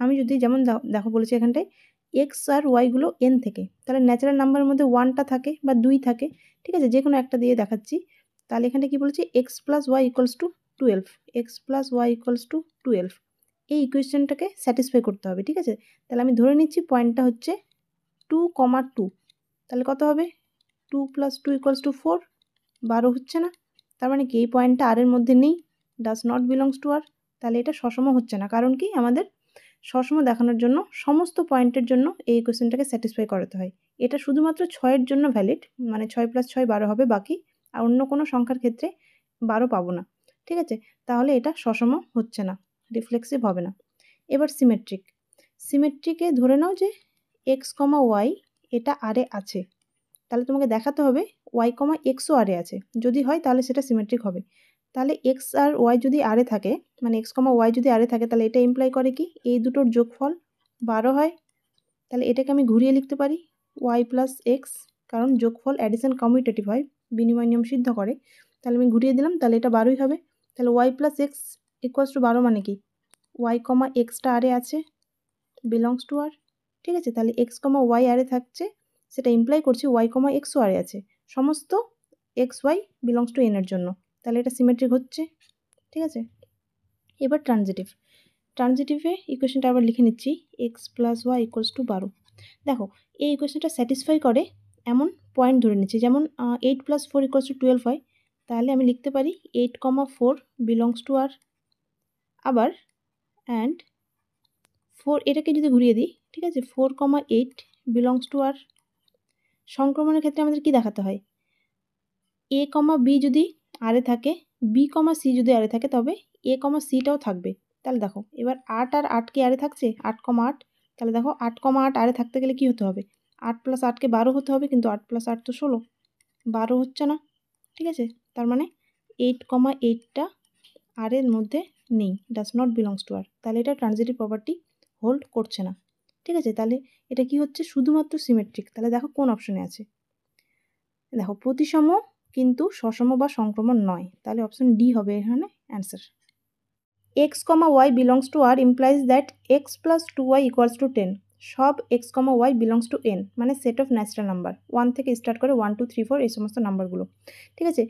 Speaker 1: আমি যদি যেমন দেখো বলেছি এখানটায় এক্স আর ওয়াইগুলো এন থেকে, তাহলে ন্যাচারাল নাম্বারের মধ্যে 1টা থাকে বা 2 থাকে, ঠিক আছে, যে কোনো একটা দিয়ে দেখাচ্ছি। তাহলে এখানটা কী বলেছি? X plus y equals to 12, x plus y equals to 12, এই ইকুয়েশনটাকে স্যাটিসফাই করতে হবে, ঠিক আছে। তাহলে আমি ধরে নিচ্ছি পয়েন্টটা হচ্ছে 2,2, তাহলে কত হবে? 2 + 2 = 4, 12 হচ্ছে না, তার মানে কি এই পয়েন্টটা আর এর মধ্যে নেই, does not belongs to R, তাহলে এটা সসম হচ্ছে না। কারণ কি আমাদের সসম দেখানোর জন্য সমস্ত পয়েন্টের জন্য এই ইকুয়েশনটাকে স্যাটিসফাই করাতে হয়। এটা শুধুমাত্র 6-এর জন্য ভ্যালিড, মানে 6 + 6 12 হবে, বাকি আর অন্য কোনো সংখ্যার ক্ষেত্রে 12 পাবো না, ঠিক আছে, তাহলে এটা সসম হচ্ছে না, রিফ্লেক্সিভ হবে না। এবার সিমেট্রিকে ধরে নাও যে এক্স কমা ওয়াই এটা আরে আছে, তাহলে তোমাকে দেখাতে হবে ওয়াই কমা এক্সও আরে আছে, যদি হয় তাহলে সেটা সিমেট্রিক হবে। তাহলে এক্স আর ওয়াই যদি আরে থাকে, মানে এক্স কমা ওয়াই যদি আরে থাকে, তাহলে এটা ইমপ্লাই করে কি এই দুটোর যোগফল 12 হয়। তাহলে এটাকে আমি ঘুরিয়ে লিখতে পারি ওয়াই প্লাস এক্স, কারণ যোগফল অ্যাডিশন কমিউটেটিভ হয়, বিনিময় নিয়ম সিদ্ধ করে, তাহলে আমি ঘুরিয়ে দিলাম, তাহলে এটা 12ই হবে। তাহলে y plus x equals to 12 মানে কি ওয়াই কমা এক্সটা আরে আছে, বিলংস টু আর, ঠিক আছে, তাহলে এক্স কমা ওয়াই আরে থাকছে, সেটা ইমপ্লাই করছি ওয়াই কমা এক্সও আরে আছে, সমস্ত এক্স ওয়াই বিলংস টু এনের জন্য, তাহলে এটা সিমেট্রিক হচ্ছে, ঠিক আছে। এবার ট্রানজিটিভে ইকুয়েশনটা আবার লিখে নিচ্ছি x plus y equals to 12। দেখো এই ইকুয়েশনটা স্যাটিসফাই করে এমন পয়েন্ট ধরে নিচ্ছি, যেমন 8 + 4 = 12 হয়, তাহলে আমি লিখতে পারি 8,4 বিলংস টু আর। আবার অ্যান্ড 4 এটাকে যদি ঘুরিয়ে দিই, ঠিক আছে, 4,8 বিলংস টু আর। সংক্রমণের ক্ষেত্রে আমাদের কি দেখাতে হয়? এ কমা বি যদি আরে থাকে, বি কমা সি যদি আরে থাকে, তবে এ কমা সিটাও থাকবে। তাহলে দেখো এবার 8 আর 8 কি আরে থাকছে? 8,8। তাহলে দেখো 8,8 আরে থাকতে গেলে কি হতে হবে? 8 + 8কে 12 হতে হবে, কিন্তু 8 + 8 তো 16, 12 হচ্ছে না। ঠিক আছে, তার মানে 8,8টা আর এর মধ্যে নেই, does not belongs to R. তাহলে এটা ট্রানজিটিভ প্রপার্টি হোল্ড করছে না। ঠিক আছে, তাহলে এটা কি হচ্ছে? শুধুমাত্র সিমেট্রিক। তাহলে দেখো কোন অপশনে আছে। দেখো প্রতিসম কিন্তু সসম বা সংক্রমণ নয়, তাহলে অপশন ডি হবে এখানে answer. X comma Y belongs to R implies that x plus 2y equals to 10। সব x comma Y belongs to N, মানে সেট অফ ন্যাচারাল নাম্বার 1 থেকে স্টার্ট করে 1 2 3 4 এই সমস্ত নাম্বারগুলো। ঠিক আছে,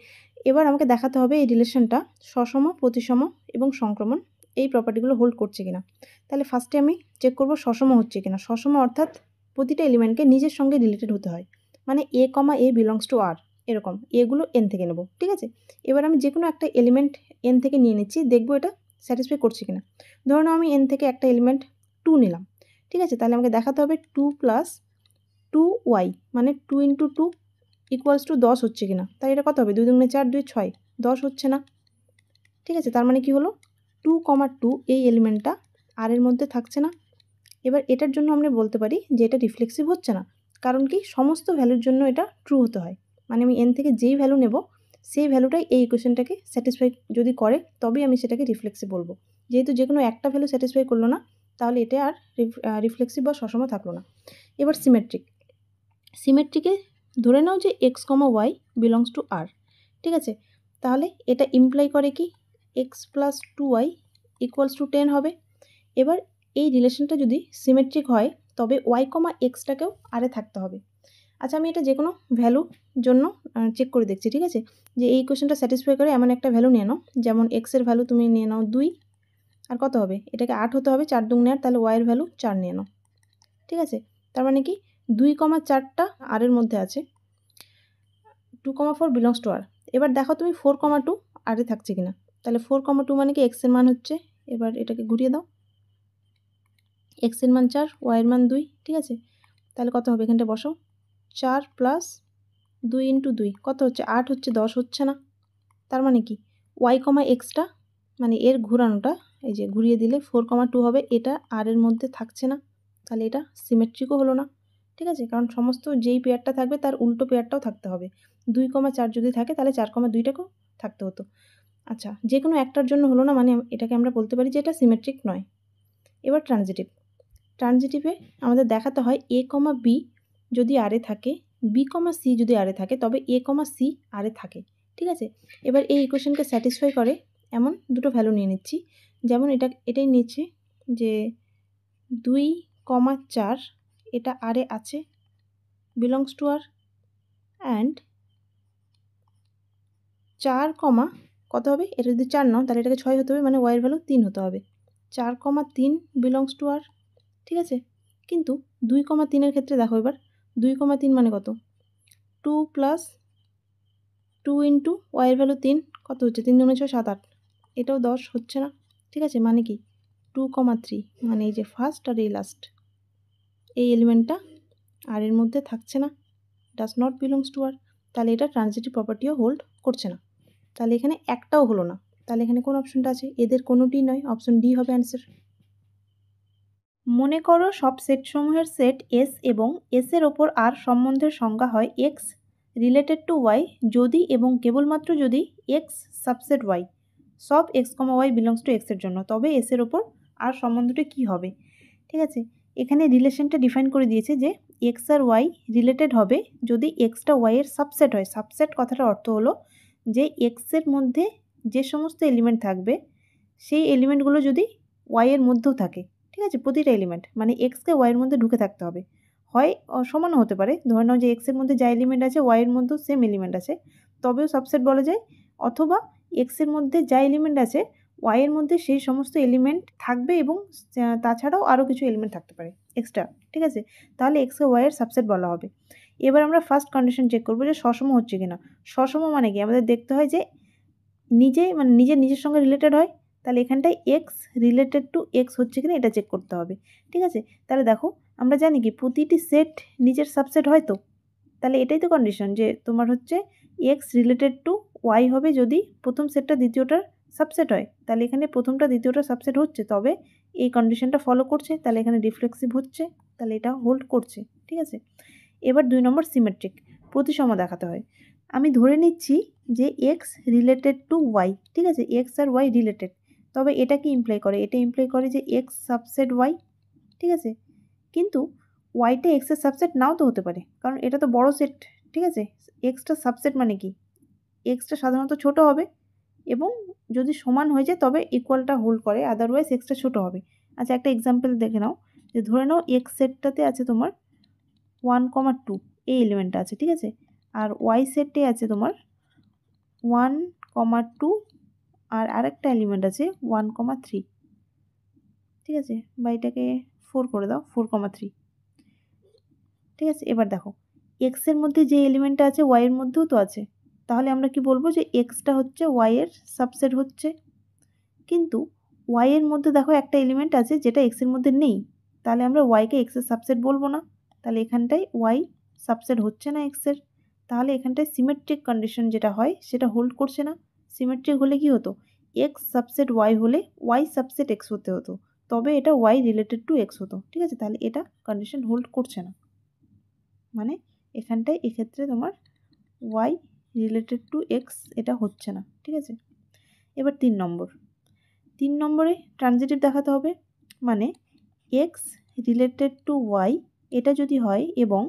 Speaker 1: এবার আমাকে দেখাতে হবে এই রিলেশনটা সসম, প্রতিসম এবং সংক্রমণ এই প্রপার্টিগুলো হোল্ড করছে কিনা। তাহলে ফার্স্টে আমি চেক করব সসম হচ্ছে কিনা। সসম অর্থাৎ প্রতিটা এলিমেন্টকে নিজের সঙ্গে রিলেটেড হতে হয়, মানে এ কমা এ বিলংস টু আর, এরকম এগুলো এন থেকে নেব। ঠিক আছে, এবার আমি যে কোনো একটা এলিমেন্ট এন থেকে নিয়ে নিচ্ছি, দেখবো এটা স্যাটিসফাই করছে কিনা। ধরুন আমি এন থেকে একটা এলিমেন্ট 2 নিলাম। ঠিক আছে, তাহলে আমাকে দেখাতে হবে 2 + 2y মানে 2 × 2 ইকুয়ালস টু 10 হচ্ছে কিনা। তাই এটা কত হবে? 2 × 4 2 6, 10 হচ্ছে না। ঠিক আছে, তার মানে কি হলো? 2,2 এই এলিমেন্টটা আর এর মধ্যে থাকছে না। এবার এটার জন্য আমরা বলতে পারি যে এটা রিফ্লেক্সিভ হচ্ছে না, কারণ কি সমস্ত ভ্যালুর জন্য এটা ট্রু হতে হয়। মানে আমি এন থেকে যেই ভ্যালু নেব সেই ভ্যালুটাই এই ইকুয়েশনটাকে স্যাটিসফাই যদি করে, তবেই আমি সেটাকে রিফ্লেক্সিভ বলবো। যেহেতু যে কোনো একটা ভ্যালু স্যাটিসফাই করলো না, তাহলে এটা আর রিফ্লেক্সিভ বা সসম থাকলো না। এবার সিমেট্রিক। সিমেট্রিকে ধরে নাও যে x comma Y belongs to R. ঠিক আছে, তাহলে এটা ইমপ্লাই করে কি x plus 2y equals to 10 হবে। এবার এই রিলেশনটা যদি সিমেট্রিক হয়, তবে ওয়াই কমা এক্সটাকেও আরে থাকতে হবে। আচ্ছা, আমি এটা যে কোনো ভ্যালুর জন্য চেক করে দেখছি। ঠিক আছে, যে এই কোয়েশনটা স্যাটিসফাই করে এমন একটা ভ্যালু নিয়ে নাও, যেমন এক্সের ভ্যালু তুমি নিয়ে নাও 2, আর কত হবে? এটাকে 8 হতে হবে, 4 2 8, তাহলে ওয়াইয়ের ভ্যালু 4 নিয়ে নাও। ঠিক আছে, তার মানে কি 2,4টা আর এর মধ্যে আছে, 2,4 বিলংস টু আর। এবার দেখো তুমি 4,2 আরে থাকছে কিনা। তাহলে 4,2 মানে কি এক্সের মান হচ্ছে, এবার এটাকে ঘুরিয়ে দাও, এক্সের মান 4, ওয়াইয়ের মান 2। ঠিক আছে, তাহলে কত হবে? এখানটা বসাও, 4 + 2 × 2 কত হচ্ছে? 8 হচ্ছে, 10 হচ্ছে না। তার মানে কি ওয়াই কমা এক্সটা মানে এর ঘুরানোটা, এই যে ঘুরিয়ে দিলে 4,2 হবে, এটা আর এর মধ্যে থাকছে না। তাহলে এটা সিমেট্রিকও হলো না। ঠিক আছে, কারণ সমস্ত যেই পেয়ারটা থাকবে তার উল্টো পেয়ারটাও থাকতে হবে। 2,4 যদি থাকে তাহলে 4,2টাকেও থাকতে হতো। আচ্ছা, যে কোনো একটার জন্য হলো না, মানে এটাকে আমরা বলতে পারি যে এটা সিমেট্রিক নয়। এবার ট্রানজিটিভ। ট্রানজিটিভে আমাদের দেখাতে হয় এ কমা বি যদি আরে থাকে, বি কমা সি যদি আরে থাকে, তবে এ কমা সি আরে থাকে। ঠিক আছে, এবার এই ইকুয়েশনকে স্যাটিসফাই করে এমন দুটো ভ্যালু নিয়ে নিচ্ছি। যেমন এটাই নিচ্ছে যে 2,4 এটা আরে আছে, বিলংস টু আর, অ্যান্ড 4, কত হবে? এটা যদি 4 নাও তাহলে এটাকে 6 হতে হবে, মানে ওয়াইয়ের ভ্যালু 3 হতে হবে। 4,3 বিলংস টু আর। ঠিক আছে, কিন্তু 2,3 ক্ষেত্রে দেখো এবার 2,3 মানে কত? 2 + 2 × ওয়াইয়ের ভ্যালু 3, কত হচ্ছে? 3 2 6 7 8, এটাও 10 হচ্ছে না। ঠিক আছে, মানে কি 2,3 মানে এই যে ফার্স্ট আর এই লাস্ট এই এলিমেন্টটা আর এর মধ্যে থাকছে না, does not belongs to R. তাহলে এটা ট্রানজিটিভ প্রপার্টিও হোল্ড করছে না। তাহলে এখানে একটাও হলো না। তাহলে এখানে কোন অপশনটা আছে? এদের কোনোটি নয়, অপশন ডি হবে অ্যান্সার। মনে করো সব সেটসমূহের সেট এস এবং এসের ওপর আর সম্বন্ধের সংজ্ঞা হয় এক্স রিলেটেড টু ওয়াই যদি এবং কেবলমাত্র যদি এক্স সাবসেট ওয়াই, সব x comma Y belongs to এক্সের জন্য, তবে এসের ওপর আর সম্বন্ধটা কী হবে। ঠিক আছে, এখানে রিলেশনটা ডিফাইন করে দিয়েছে যে এক্স আর ওয়াই রিলেটেড হবে যদি এক্সটা ওয়াইয়ের সাবসেট হয়। সাবসেট কথাটার অর্থ হলো যে এক্সের মধ্যে যে সমস্ত এলিমেন্ট থাকবে সেই এলিমেন্টগুলো যদি ওয়াইয়ের মধ্যেও থাকে। ঠিক আছে, প্রতিটা এলিমেন্ট মানে এক্সকে ওয়াইয়ের মধ্যে ঢুকে থাকতে হবে। হয় সমানও হতে পারে, ধরে নাও যে এক্সের মধ্যে যা এলিমেন্ট আছে ওয়াইয়ের মধ্যেও সেম এলিমেন্ট আছে, তবেও সাবসেট বলা যায়। অথবা এক্সের মধ্যে যা এলিমেন্ট আছে ওয়াইয়ের মধ্যে সেই সমস্ত এলিমেন্ট থাকবে এবং তাছাড়াও আরও কিছু এলিমেন্ট থাকতে পারে এক্সট্রা। ঠিক আছে, তাহলে এক্সকে ওয়াইয়ের সাবসেট বলা হবে। এবার আমরা ফার্স্ট কন্ডিশন চেক করবো যে সসম হচ্ছে কিনা। সসম মানে কি, আমাদের দেখতে হয় যে নিজের সঙ্গে রিলেটেড হয়, তাহলে এখানটায় এক্স রিলেটেড টু এক্স হচ্ছে কিনা এটা চেক করতে হবে। ঠিক আছে, তাহলে দেখো আমরা জানি কি প্রতিটি সেট নিজের সাবসেট হয়, তো তাহলে এটাই তো কন্ডিশন যে তোমার হচ্ছে এক্স রিলেটেড টু ওয়াই হবে যদি প্রথম সেটটা দ্বিতীয়টার সাবসেট হয়। তাহলে এখানে প্রথমটা দ্বিতীয়টা সাবসেট হচ্ছে, তবে এই কন্ডিশনটা ফলো করছে, তাহলে এখানে রিফ্লেক্সিভ হচ্ছে, তাহলে এটা হোল্ড করছে। ঠিক আছে, এবার 2 নম্বর সিমেট্রিক, প্রতিসম দেখাতে হয়। আমি ধরে নিচ্ছি যে এক্স রিলেটেড টু ওয়াই। ঠিক আছে, এক্স আর ওয়াই রিলেটেড, তবে এটা কি ইমপ্লাই করে, এটা ইমপ্লাই করে যে এক্স সাবসেট ওয়াই। ঠিক আছে, কিন্তু ওয়াইটা এক্সের সাবসেট নাও তো হতে পারে, কারণ এটা তো বড় সেট। ঠিক আছে, এক্সটা সাবসেট মানে কি, এক্সটা সাধারণত ছোট হবে এবং যদি সমান হয়ে যায় তবে ইকুয়ালটা হোল্ড করে, আদারওয়াইজ এক্সটা ছোট হবে। আচ্ছা, একটা এক্সাম্পল দেখে নাও, যে ধরে নাও এক্স সেটটাতে আছে তোমার 1,2 এই এলিমেন্টটা আছে। ঠিক আছে, আর ওয়াই সেটে আছে তোমার 1,2 আর আরেকটা এলিমেন্ট আছে 1,3। ঠিক আছে, বা এটাকে 4 করে দাও, 4,3। ঠিক আছে, এবার দেখো এক্সের মধ্যে যে এলিমেন্টটা আছে ওয়াইয়ের মধ্যেও তো আছে, তাহলে আমরা কি বলবো যে এক্সটা হচ্ছে ওয়াইয়ের সাবসেট হচ্ছে। কিন্তু ওয়াইয়ের মধ্যে দেখো একটা এলিমেন্ট আছে যেটা এক্সের মধ্যে নেই, তাহলে আমরা ওয়াইকে এক্সের সাবসেট বলবো না, তাহলে এখানটায় ওয়াই সাবসেট হচ্ছে না এক্সের, তাহলে এখানটায় সিমেট্রিক কন্ডিশন যেটা হয় সেটা হোল্ড করছে না। সিমেট্রিক হলে কি হতো, এক্স সাবসেট ওয়াই হলে ওয়াই সাবসেট এক্স হতে হতো, তবে এটা ওয়াই রিলেটেড টু এক্স হতো। ঠিক আছে, তাহলে এটা কন্ডিশন হোল্ড করছে না, মানে এখানটায় এক্ষেত্রে তোমার ওয়াই রিলেটেড টু এক্স এটা হচ্ছে না। ঠিক আছে, এবার 3 নম্বরে ট্রানজিটিভ দেখাতে হবে, মানে এক্স রিলেটেড টু ওয়াই এটা যদি হয় এবং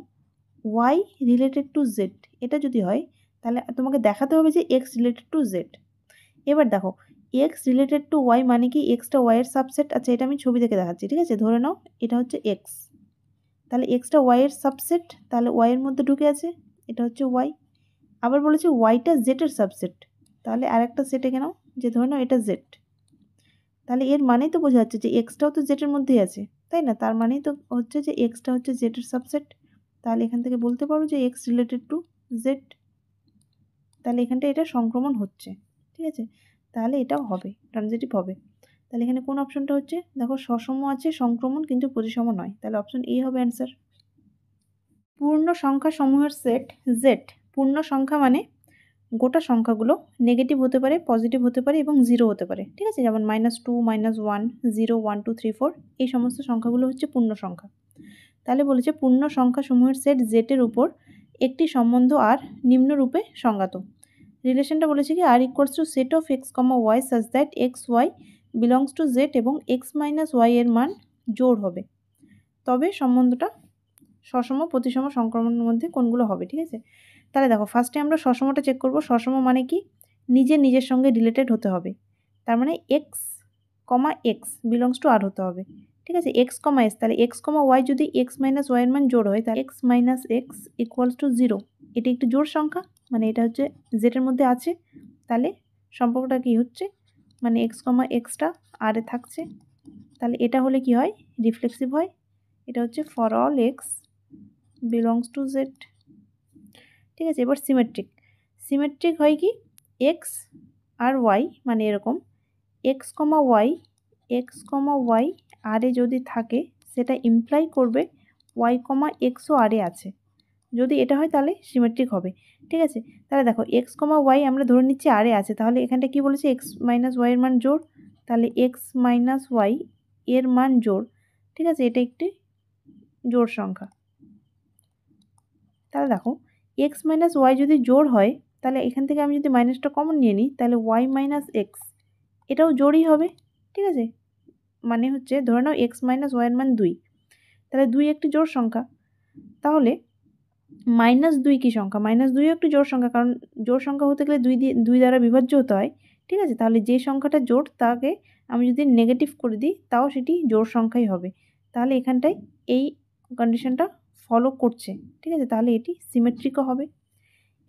Speaker 1: ওয়াই রিলেটেড টু জেড এটা যদি হয়, তাহলে তোমাকে দেখাতে হবে যে এক্স রিলেটেড টু জেড। এবার দেখো এক্স রিলেটেড টু ওয়াই মানে কি, এক্সটা ওয়াইয়ের সাবসেট। আচ্ছা, এটা আমি ছবি দেখে দেখাচ্ছি। ঠিক আছে, ধরে নাও এটা হচ্ছে এক্স, তাহলে এক্সটা ওয়াইয়ের সাবসেট, তাহলে ওয়াইয়ের মধ্যে ঢুকে আছে, এটা হচ্ছে ওয়াই। আবার বলেছে ওয়াইটা জেডের সাবসেট, তাহলে আরেকটা সেট এঁকে নাও, যে ধরে নাও এটা জেড, তাহলে এর মানেই তো বোঝা যাচ্ছে যে এক্সটাও তো জেডের মধ্যেই আছে, তাই না? তার মানেই তো হচ্ছে যে এক্সটা হচ্ছে জেডের সাবসেট, তাহলে এখান থেকে বলতে পারো যে এক্স রিলেটেড টু জেড, তাহলে এখানটা এটা সংক্রমণ হচ্ছে। ঠিক আছে, তাহলে এটাও হবে, ট্রানজিটিভ হবে। তাহলে এখানে কোন অপশনটা হচ্ছে, দেখো সসম আছে সংক্রমণ কিন্তু প্রতিসম নয়, তাহলে অপশন এ হবে অ্যান্সার। পূর্ণ সংখ্যা সমূহের সেট জেড, পূর্ণ সংখ্যা মানে গোটা সংখ্যাগুলো নেগেটিভ হতে পারে, পজিটিভ হতে পারে এবং 0 হতে পারে। ঠিক আছে, যেমন -2, -1, 0, 1, 2, 3, 4 এই সমস্ত সংখ্যাগুলো হচ্ছে পূর্ণ সংখ্যা। তাহলে বলেছে পূর্ণ সংখ্যা সমূহের সেট জেটের উপর একটি সম্বন্ধ আর নিম্নরূপে সংজ্ঞাত। রিলেশনটা বলেছে কি, R equals to set of x comma Y such that x Y belongs to Z এবং এক্স মাইনাস ওয়াই এর মান জোড় হবে, তবে সম্বন্ধটা সসম প্রতিসম সংক্রমণের মধ্যে কোনগুলো হবে। ঠিক আছে, তাহলে দেখো ফার্স্টে আমরা সসমটা চেক করব। সসম মানে কি, নিজের সঙ্গে রিলেটেড হতে হবে, তার মানে x comma x belongs to R হতে হবে। ঠিক আছে, এক্স কমা এস, তাহলে এক্স কমা ওয়াই যদি এক্স মাইনাস ওয়াইয়ের মান জোড় হয়, তাহলে x minus x equals to 0, এটি একটি জোড় সংখ্যা, মানে এটা হচ্ছে জেটের মধ্যে আছে, তাহলে সম্পর্কটা কি হচ্ছে, মানে এক্স কমা এক্সটা আর এ থাকছে, তাহলে এটা হলে কি হয়, রিফ্লেক্সিভ হয়। এটা হচ্ছে for all x belongs to Z. ঠিক আছে, এবার সিমেট্রিক হয় কি, এক্স আর ওয়াই মানে এরকম এক্স কমা ওয়াই আরে যদি থাকে সেটা ইমপ্লাই করবে ওয়াই কমা এক্সও আরে আছে, যদি এটা হয় তাহলে সিমেট্রিক হবে। ঠিক আছে, তাহলে দেখো এক্স কমা ওয়াই আমরা ধরে নিচ্ছি আরে আছে, তাহলে এখানটা কি বলেছে, এক্স মাইনাস ওয়াইয়ের মান জোড়, তাহলে এক্স মাইনাস ওয়াই এর মান জোড়। ঠিক আছে, এটা একটি জোড় সংখ্যা। তাহলে দেখো এক্স মাইনাস ওয়াই যদি জোড় হয়, তাহলে এখান থেকে আমি যদি মাইনাসটা কমন নিয়ে নিই, তাহলে ওয়াই মাইনাস এক্স এটাও জোড়ই হবে। ঠিক আছে, মানে হচ্ছে ধরে নাও এক্স মাইনাস ওয়াইয়ের মান 2, তাহলে 2 একটি জোড় সংখ্যা, তাহলে -2 কী সংখ্যা, -2 একটি জোড় সংখ্যা, কারণ জোড় সংখ্যা হতে গেলে 2 দ্বারা বিভাজ্য হতে হয়। ঠিক আছে, তাহলে যে সংখ্যাটা জোড় তাকে আমি যদি নেগেটিভ করে দিই তাও সেটি জোড় সংখ্যাই হবে, তাহলে এখানটায় এই কন্ডিশনটা ফলো করছে। ঠিক আছে, তাহলে এটি সিমেট্রিকও হবে।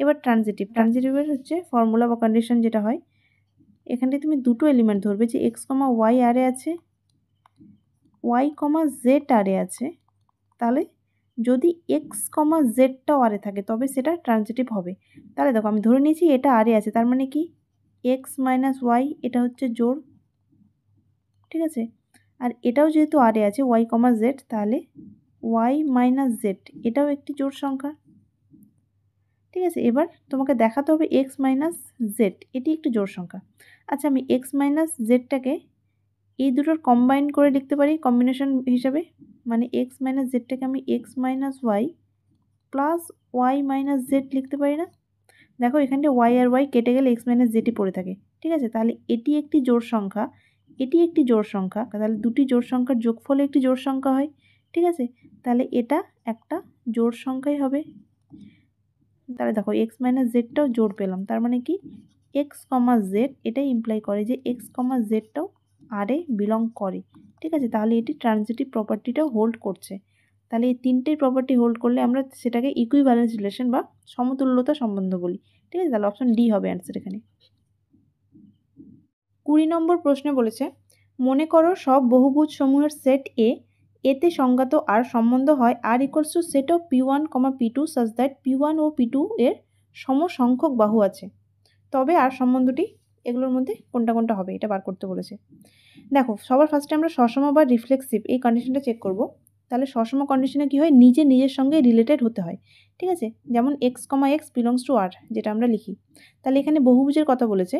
Speaker 1: এবার ট্রানজিটিভের হচ্ছে ফর্মুলা বা কন্ডিশন যেটা হয়, এখানটায় তুমি দুটো এলিমেন্ট ধরবে, যে এক্স কমা ওয়াই আরে আছে, ওয়াই কমা জেড আরে আছে, তাহলে যদি এক্স কমা জেডটাও আরে থাকে তবে সেটা ট্রানজিটিভ হবে। তাহলে দেখো আমি ধরে নিয়েছি এটা আরে আছে, তার মানে কি এক্স মাইনাস ওয়াই এটা হচ্ছে জোড়, ঠিক আছে। আর এটাও যেহেতু আরে আছে ওয়াই কমা জেড, তাহলে ওয়াই মাইনাস জেড এটাও একটি জোড় সংখ্যা, ঠিক আছে। এবার তোমাকে দেখাতে হবে এক্স মাইনাস জেড এটি একটি জোড় সংখ্যা। আচ্ছা আমি এক্স মাইনাস জেডটাকে এই দুটোর কম্বাইন করে লিখতে পারি কম্বিনেশন হিসাবে, মানে এক্স মাইনাস জেডটাকে আমি x minus y plus y minus z লিখতে পারি না। দেখো এখানটা ওয়াই আর ওয়াই কেটে গেলে এক্স মাইনাস জেডই পড়ে থাকে, ঠিক আছে। তাহলে এটি একটি জোড় সংখ্যা, এটি একটি জোড় সংখ্যা, তাহলে দুটি জোড় সংখ্যার যোগফলে একটি জোড় সংখ্যা হয়, ঠিক আছে। তাহলে এটা একটা জোড় সংখ্যাই হবে। তাহলে দেখো এক্স মাইনাস জেডটাও জোড় পেলাম, তার মানে কি এক্স কমা জেড এটাই ইমপ্লাই করে যে এক্স কমা জেডটাও আরে বিলং করে, ঠিক আছে। তাহলে এটি ট্রানজিটিভ প্রপার্টিটাও হোল্ড করছে। তাহলে এই তিনটেই প্রপার্টি হোল্ড করলে আমরা সেটাকে ইকুইভ্যালেন্স রিলেশন বা সমতুল্যতা সম্বন্ধ বলি, ঠিক আছে। তাহলে অপশন ডি হবে অ্যান্সার এখানে। 20 নম্বর প্রশ্নে বলেছে মনে করো সব বহুভুজ সমূহের সেট এতে সংজ্ঞাত আর সম্বন্ধ হয় R equals to set of P1, P2 such that P1 ও P2 এর সমসংখ্যক বাহু আছে, তবে আর সম্বন্ধটি এগুলোর মধ্যে কোনটা কোনটা হবে এটা বার করতে বলেছে। দেখো সবার ফার্স্টে আমরা সসম বা রিফ্লেক্সিভ এই কন্ডিশনটা চেক করব। তাহলে সসম কন্ডিশনে কি হয়, নিজের সঙ্গে রিলেটেড হতে হয়, ঠিক আছে। যেমন x comma x belongs to R যেটা আমরা লিখি। তাহলে এখানে বহুভুজের কথা বলেছে,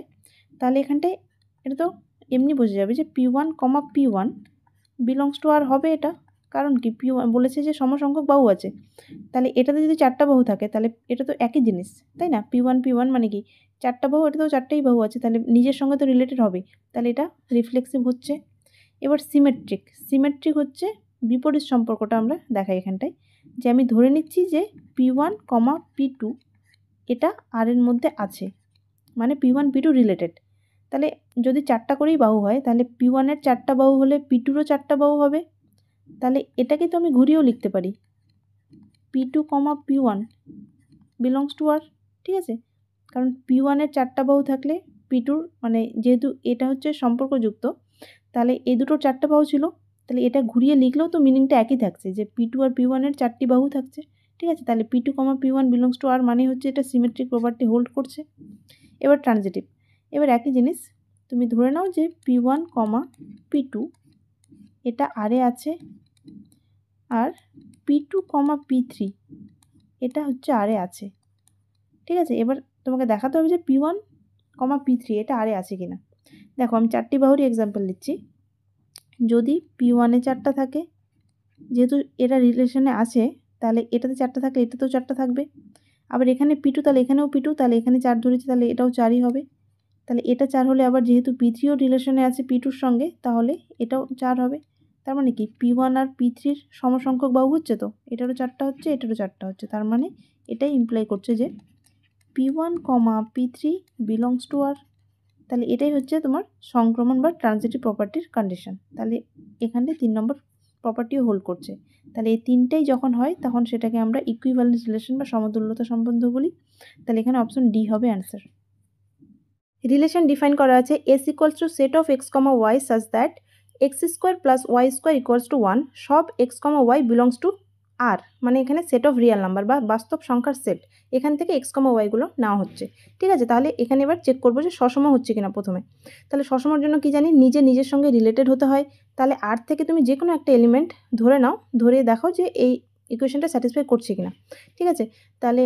Speaker 1: তাহলে এখানটায় এটা তো এমনি বোঝা যাবে যে P1, P1 belongs to R হবে এটা, কারণ কি P1 বলেছে যে সমসংখ্যক বাহু আছে, তাহলে এটাতে যদি চারটা বাহু থাকে তাহলে এটা তো একই জিনিস, তাই না। P1 মানে কি চারটা বাহু, এটা তো চারটাই বাহু আছে, তাহলে নিজের সঙ্গে তো রিলেটেড হবে, তাহলে এটা রিফ্লেক্সিভ হচ্ছে। এবার সিমেট্রিক হচ্ছে বিপরীত সম্পর্কটা আমরা দেখাই এখানটায়, যে আমি ধরে নিচ্ছি যে P1, P2 এটা আর এর মধ্যে আছে, মানে P1 P2 রিলেটেড। তাহলে যদি চারটা করেই বাহু হয় তাহলে P1 এর চারটা বাহু হলে P2রও চারটা বাহু হবে, তাহলে এটাকে তো আমি ঘুরিয়েও লিখতে পারি P2, P1 belongs to R, ঠিক আছে। কারণ P1 এর চারটা বাহু থাকলে P2 মানে যেহেতু এটা হচ্ছে সম্পর্কযুক্ত, তাহলে এই দুটোর চারটা বাহু ছিল, তাহলে এটা ঘুরিয়ে লিখলেও তো মিনিংটা একই থাকছে যে P2 আর P1 এর চারটি বাহু থাকছে, ঠিক আছে। তাহলে P2, P1 belongs to R মানে হচ্ছে এটা সিমেট্রিক প্রপার্টি হোল্ড করছে। এবার ট্রানজিটিভ, এবার একই জিনিস তুমি ধরে নাও যে P1, P2 এটা আরে আছে আর P2, P3 এটা হচ্ছে আরে আছে, ঠিক আছে। এবার তোমাকে দেখাতে হবে যে P1, P3 এটা আরে আছে কিনা। দেখো আমি চারটি বাহুরই এক্সাম্পল দিচ্ছি। যদি P1 এ চারটা থাকে, যেহেতু এরা রিলেশনে আছে তাহলে এটাতে চারটা থাকলে এটাতেও চারটা থাকবে। আবার এখানে P2 তাহলে এখানেও P2, তাহলে এখানে 4 ধরেছি তাহলে এটাও 4ই হবে। তাহলে এটা 4 হলে আবার যেহেতু P3ও রিলেশনে আছে P2র সঙ্গে তাহলে এটাও 4 হবে। তার মানে কি P1 আর P3র সমসংখ্যক বাহু হচ্ছে, তো এটারও চারটা হচ্ছে এটারও চারটা হচ্ছে, তার মানে এটাই ইমপ্লাই করছে যে P1, P3 belongs to R. তাহলে এটাই হচ্ছে তোমার সংক্রমণ বা ট্রানজিটিভ প্রপার্টির কন্ডিশন। তাহলে এখানে 3 নম্বর প্রপার্টিও হোল্ড করছে। তাহলে এই তিনটেই যখন হয় তখন সেটাকে আমরা ইকুইভ্যালেন্স রিলেশন বা সমতুল্যতা সম্বন্ধ বলি। তাহলে এখানে অপশন ডি হবে অ্যান্সার। রিলেশন ডিফাইন করা আছে S equals to set of x comma Y such that x square plus y square equals to 1 সব x comma Y belongs to R, মানে এখানে সেট অফ রিয়েল নাম্বার বা বাস্তব সংখ্যার set, এখান থেকে এক্স কমা ওয়াইগুলো নেওয়া হচ্ছে, ঠিক আছে। তাহলে এখানে এবার চেক করবো যে সসম হচ্ছে কিনা প্রথমে। তাহলে সসমর জন্য কি জানি নিজের সঙ্গে রিলেটেড হতে হয়, তাহলে আর থেকে তুমি যে কোনো একটা এলিমেন্ট ধরে নাও, ধরে দেখো যে এই ইকুয়েশনটা স্যাটিসফাই করছে কিনা, ঠিক আছে। তাহলে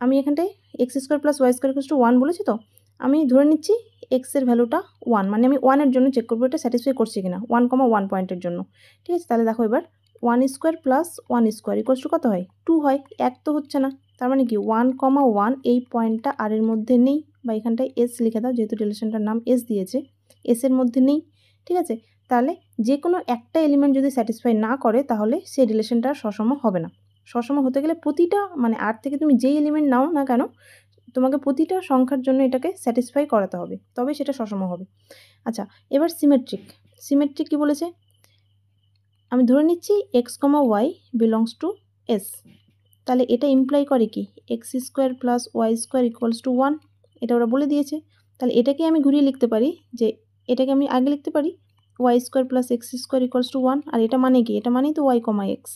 Speaker 1: আমি এখানটায় x square plus y square equals to 1 বলেছি, তো আমি ধরে নিচ্ছি এক্সের ভ্যালুটা 1, মানে আমি 1 এর জন্য চেক করবো এটা স্যাটিসফাই করছে কিনা 1, 1 পয়েন্টের জন্য, ঠিক আছে। তাহলে দেখো এবার 1 square plus 1 square equals two কত হয় 2 হয়, 1 তো হচ্ছে না, তার মানে কি 1, 1 এই পয়েন্টটা আর এর মধ্যে নেই, বা এখানটায় এস লিখে দাও যেহেতু রিলেশনটার নাম এস দিয়েছে, এস এর মধ্যে নেই, ঠিক আছে। তাহলে যে কোনো একটা এলিমেন্ট যদি স্যাটিসফাই না করে তাহলে সেই রিলেশনটা সসম হবে না। সসম হতে গেলে প্রতিটা মানে আর থেকে তুমি যেই এলিমেন্ট নাও না কেন তোমাকে প্রতিটা সংখ্যার জন্য এটাকে স্যাটিসফাই করাতে হবে, তবে সেটা সসম হবে। আচ্ছা এবার সিমেট্রিক কি বলেছে, আমি ধরে নিচ্ছি x comma Y belongs to S, তাহলে এটা ইমপ্লাই করে কি x square plus y square equals to 1, এটা ওরা বলে দিয়েছে। তাহলে এটাকে আমি ঘুরিয়ে লিখতে পারি যে এটাকে আমি আগে লিখতে পারি y square plus x square equals to 1, আর এটা মানে কি এটা মানেই তো y comma x,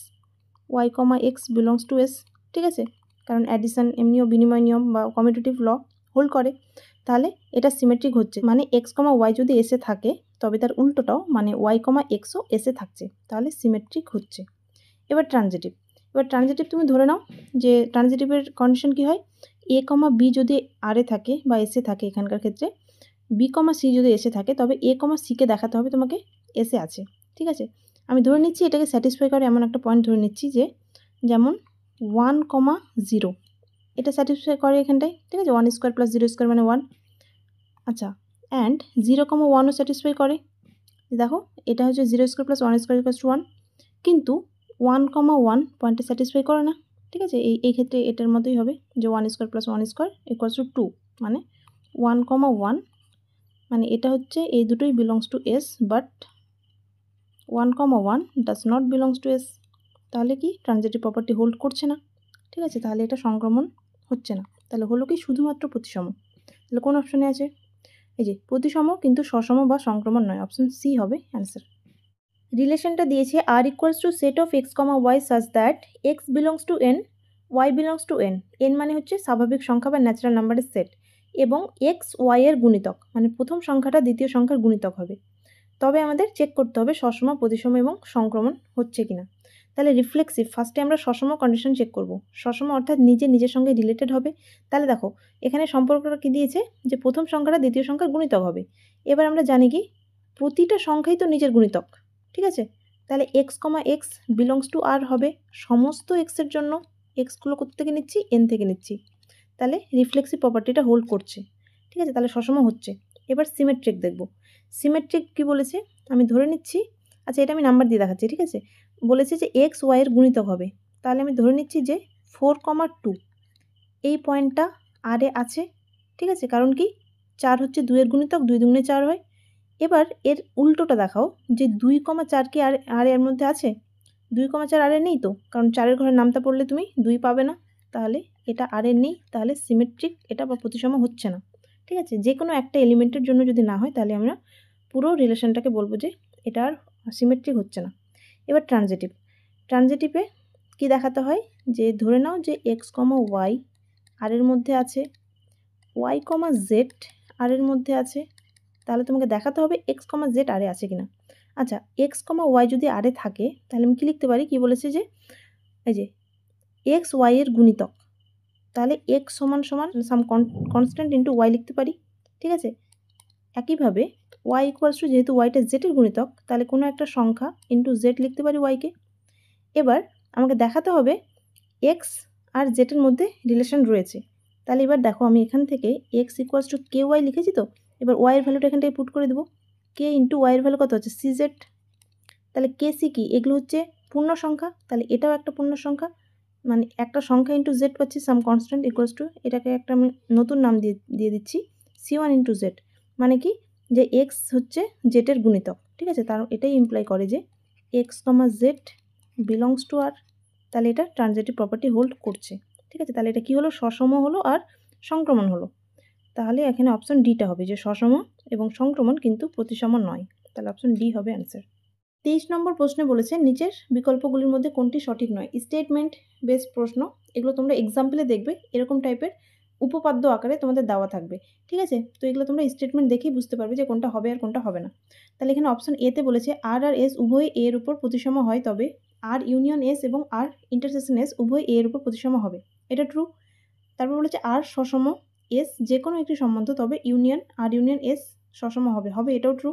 Speaker 1: y comma x belongs to S, ঠিক আছে, কারণ অ্যাডিশন এমনিও বিনিময় নিয়ম বা কমিউটেটিভ ল হোল্ড করে। তাহলে এটা সিমেট্রিক হচ্ছে, মানে এক্স কমা ওয়াই যদি এসে থাকে তবে তার উল্টোটাও মানে ওয়াই কমা এক্সও এসে থাকছে, তাহলে সিমেট্রিক হচ্ছে। এবার ট্রানজিটিভ তুমি ধরে নাও যে ট্রানজিটিভের কন্ডিশন কী হয়, এ কমা বি যদি আরে থাকে বা এসে থাকে, এখানকার ক্ষেত্রে বি কমা সি যদি এসে থাকে তবে এ কমা সিকে দেখাতে হবে তোমাকে এসে আছে, ঠিক আছে। আমি ধরে নিচ্ছি এটাকে স্যাটিসফাই করে এমন একটা পয়েন্ট ধরে নিচ্ছি যে যেমন 1,0 এটা স্যাটিসফাই করে এখানটায়, ঠিক আছে, 1 স্কোয়ার প্লাস 0 স্কোয়ার মানে 1। আচ্ছা, অ্যান্ড 0,1ও স্যাটিসফাই করে, দেখো এটা হচ্ছে 0 square plus 1 square equals to 1, কিন্তু 1,1 পয়েন্টে স্যাটিসফাই করে না, ঠিক আছে। এই ক্ষেত্রে এটার মতোই হবে যে 1 square plus 1 square equals two 2, মানে 1,1, মানে এটা হচ্ছে এই দুটোই belongs to S, but 1,1 does not belongs to S. তাহলে কি ট্রানজিটিভ প্রপার্টি হোল্ড করছে না, ঠিক আছে, তাহলে এটা সংক্রমণ হচ্ছে না। তাহলে হলো কি শুধুমাত্র প্রতিসম। তাহলে কোন অপশনে আছে, এই যে প্রতিসম কিন্তু সসম বা সংক্রমণ নয়, অপশন সি হবে অ্যান্সার। রিলেশনটা দিয়েছে R equals to set of x comma Y such that x belongs to N, y belongs to N. N মানে হচ্ছে স্বাভাবিক সংখ্যা বা ন্যাচারাল নাম্বারের সেট, এবং এক্স ওয়াই এর গুণিতক, মানে প্রথম সংখ্যাটা দ্বিতীয় সংখ্যার গুণিতক হবে। তবে আমাদের চেক করতে হবে সসম, প্রতিসম এবং সংক্রমণ হচ্ছে কিনা। তাহলে রিফ্লেক্সিভ, ফার্স্টে আমরা সসম কন্ডিশন চেক করব। সসম অর্থাৎ নিজের সঙ্গে রিলেটেড হবে। তাহলে দেখো এখানে সম্পর্কটা কী দিয়েছে, যে প্রথম সংখ্যাটা দ্বিতীয় সংখ্যার গুণিতক হবে। এবার আমরা জানি কি প্রতিটা সংখ্যাই তো নিজের গুণিতক, ঠিক আছে। তাহলে x comma x belongs to R হবে সমস্ত এক্সের জন্য। এক্সগুলো কোথা থেকে নিচ্ছি, এন থেকে নিচ্ছি, তাহলে রিফ্লেক্সিভ প্রপার্টিটা হোল্ড করছে, ঠিক আছে, তাহলে সসম হচ্ছে। এবার সিমেট্রিক দেখব। সিমেট্রিক কি বলেছে, আমি ধরে নিচ্ছি, আচ্ছা এটা আমি নাম্বার দিয়ে দেখাচ্ছি, ঠিক আছে। বলেছে যে এক্স ওয়াইয়ের গুণিতক হবে, তাহলে আমি ধরে নিচ্ছি যে 4,2 এই পয়েন্টটা আরে আছে, ঠিক আছে, কারণ কি 4 হচ্ছে 2 এর গুণিতক, 2 দুগুণে 4 হয়। এবার এর উল্টোটা দেখাও যে 2,4 কি আর এর মধ্যে আছে, 2,4 আর এর নেই তো, কারণ 4-এর ঘরে নামতা পড়লে তুমি 2 পাবে না, তাহলে এটা আর এর নেই, তাহলে সিমেট্রিক এটা বা প্রতিসম হচ্ছে না, ঠিক আছে। যে কোনো একটা এলিমেন্টের জন্য যদি না হয় তাহলে আমরা পুরো রিলেশনটাকে বলবো যে এটা আর সিমেট্রিক হচ্ছে না। এবার ট্রানজিটিভে কি দেখাতে হয়, যে ধরে নাও যে এক্স কমা ওয়াই আর এর মধ্যে আছে, ওয়াই কমা জেড আর এর মধ্যে আছে, তাহলে তোমাকে দেখাতে হবে এক্স কমা জেড আরে আছে কিনা। আচ্ছা, এক্স কমা ওয়াই যদি আরে থাকে তাহলে আমি কি লিখতে পারি, কি বলেছে যে এই যে এক্স ওয়াই এর গুণিতক, তাহলে এক্স সমান সমান সাম কনস্ট্যান্ট ইন্টু ওয়াই লিখতে পারি, ঠিক আছে। একইভাবে ওয়াই ইকুয়ালস টু, যেহেতু ওয়াইটা জেডের গুণিতক, তাহলে কোনো একটা সংখ্যা ইন্টু জেড লিখতে পারি ওয়াইকে। এবার আমাকে দেখাতে হবে এক্স আর জেডের মধ্যে রিলেশন রয়েছে। তাহলে এবার দেখো আমি এখান থেকে x equals to k y লিখেছি, তো এবার ওয়াইয়ের ভ্যালুটা এখান থেকে পুট করে দেবো। কে ইন্টু ওয়াইয়ের ভ্যালু কত হচ্ছে, সি জেড। তাহলে কে সি কি, এগুলো হচ্ছে পূর্ণ সংখ্যা, তাহলে এটাও একটা পূর্ণ সংখ্যা, মানে একটা সংখ্যা ইন্টু জেড পাচ্ছি সাম কনস্ট্যান্ট ইকুয়ালস টু, এটাকে একটা আমি নতুন নাম দিয়ে দিচ্ছি সি ওয়ান ইন্টু জেড, মানে কি যে এক্স হচ্ছে জেডের গুণিতক, ঠিক আছে। তার এটাই ইমপ্লাই করে যে x comma Z belongs to R, তাহলে এটা ট্রানজিটিভ প্রপার্টি হোল্ড করছে, ঠিক আছে। তাহলে এটা কি হলো, সসম হলো আর সংক্রমণ হলো। তাহলে এখানে অপশন ডিটা হবে যে সসম এবং সংক্রমণ কিন্তু প্রতিসম নয়, তাহলে অপশন ডি হবে অ্যান্সার। 23 নম্বর প্রশ্নে বলেছে নিচের বিকল্পগুলির মধ্যে কোনটি সঠিক নয়। স্টেটমেন্ট বেসড প্রশ্ন, এগুলো তোমরা এক্সাম্পলে দেখবে এরকম টাইপের উপপাদ্য আকারে তোমাদের দেওয়া থাকবে, ঠিক আছে। তো এগুলো তোমরা স্টেটমেন্ট দেখেই বুঝতে পারবে যে কোনটা হবে আর কোনটা হবে না। তাহলে এখানে অপশন এতে বলেছে আর আর এস উভয় এর উপর প্রতিসম হয়, তবে আর ইউনিয়ন এস এবং আর ইন্টারসেকশন এস উভয় এর উপর প্রতিসম হবে, এটা ট্রু। তারপর বলেছে আর সসম এস যে কোনো একটি সম্বন্ধ, তবে আর ইউনিয়ন এস সসম হবে, এটাও ট্রু।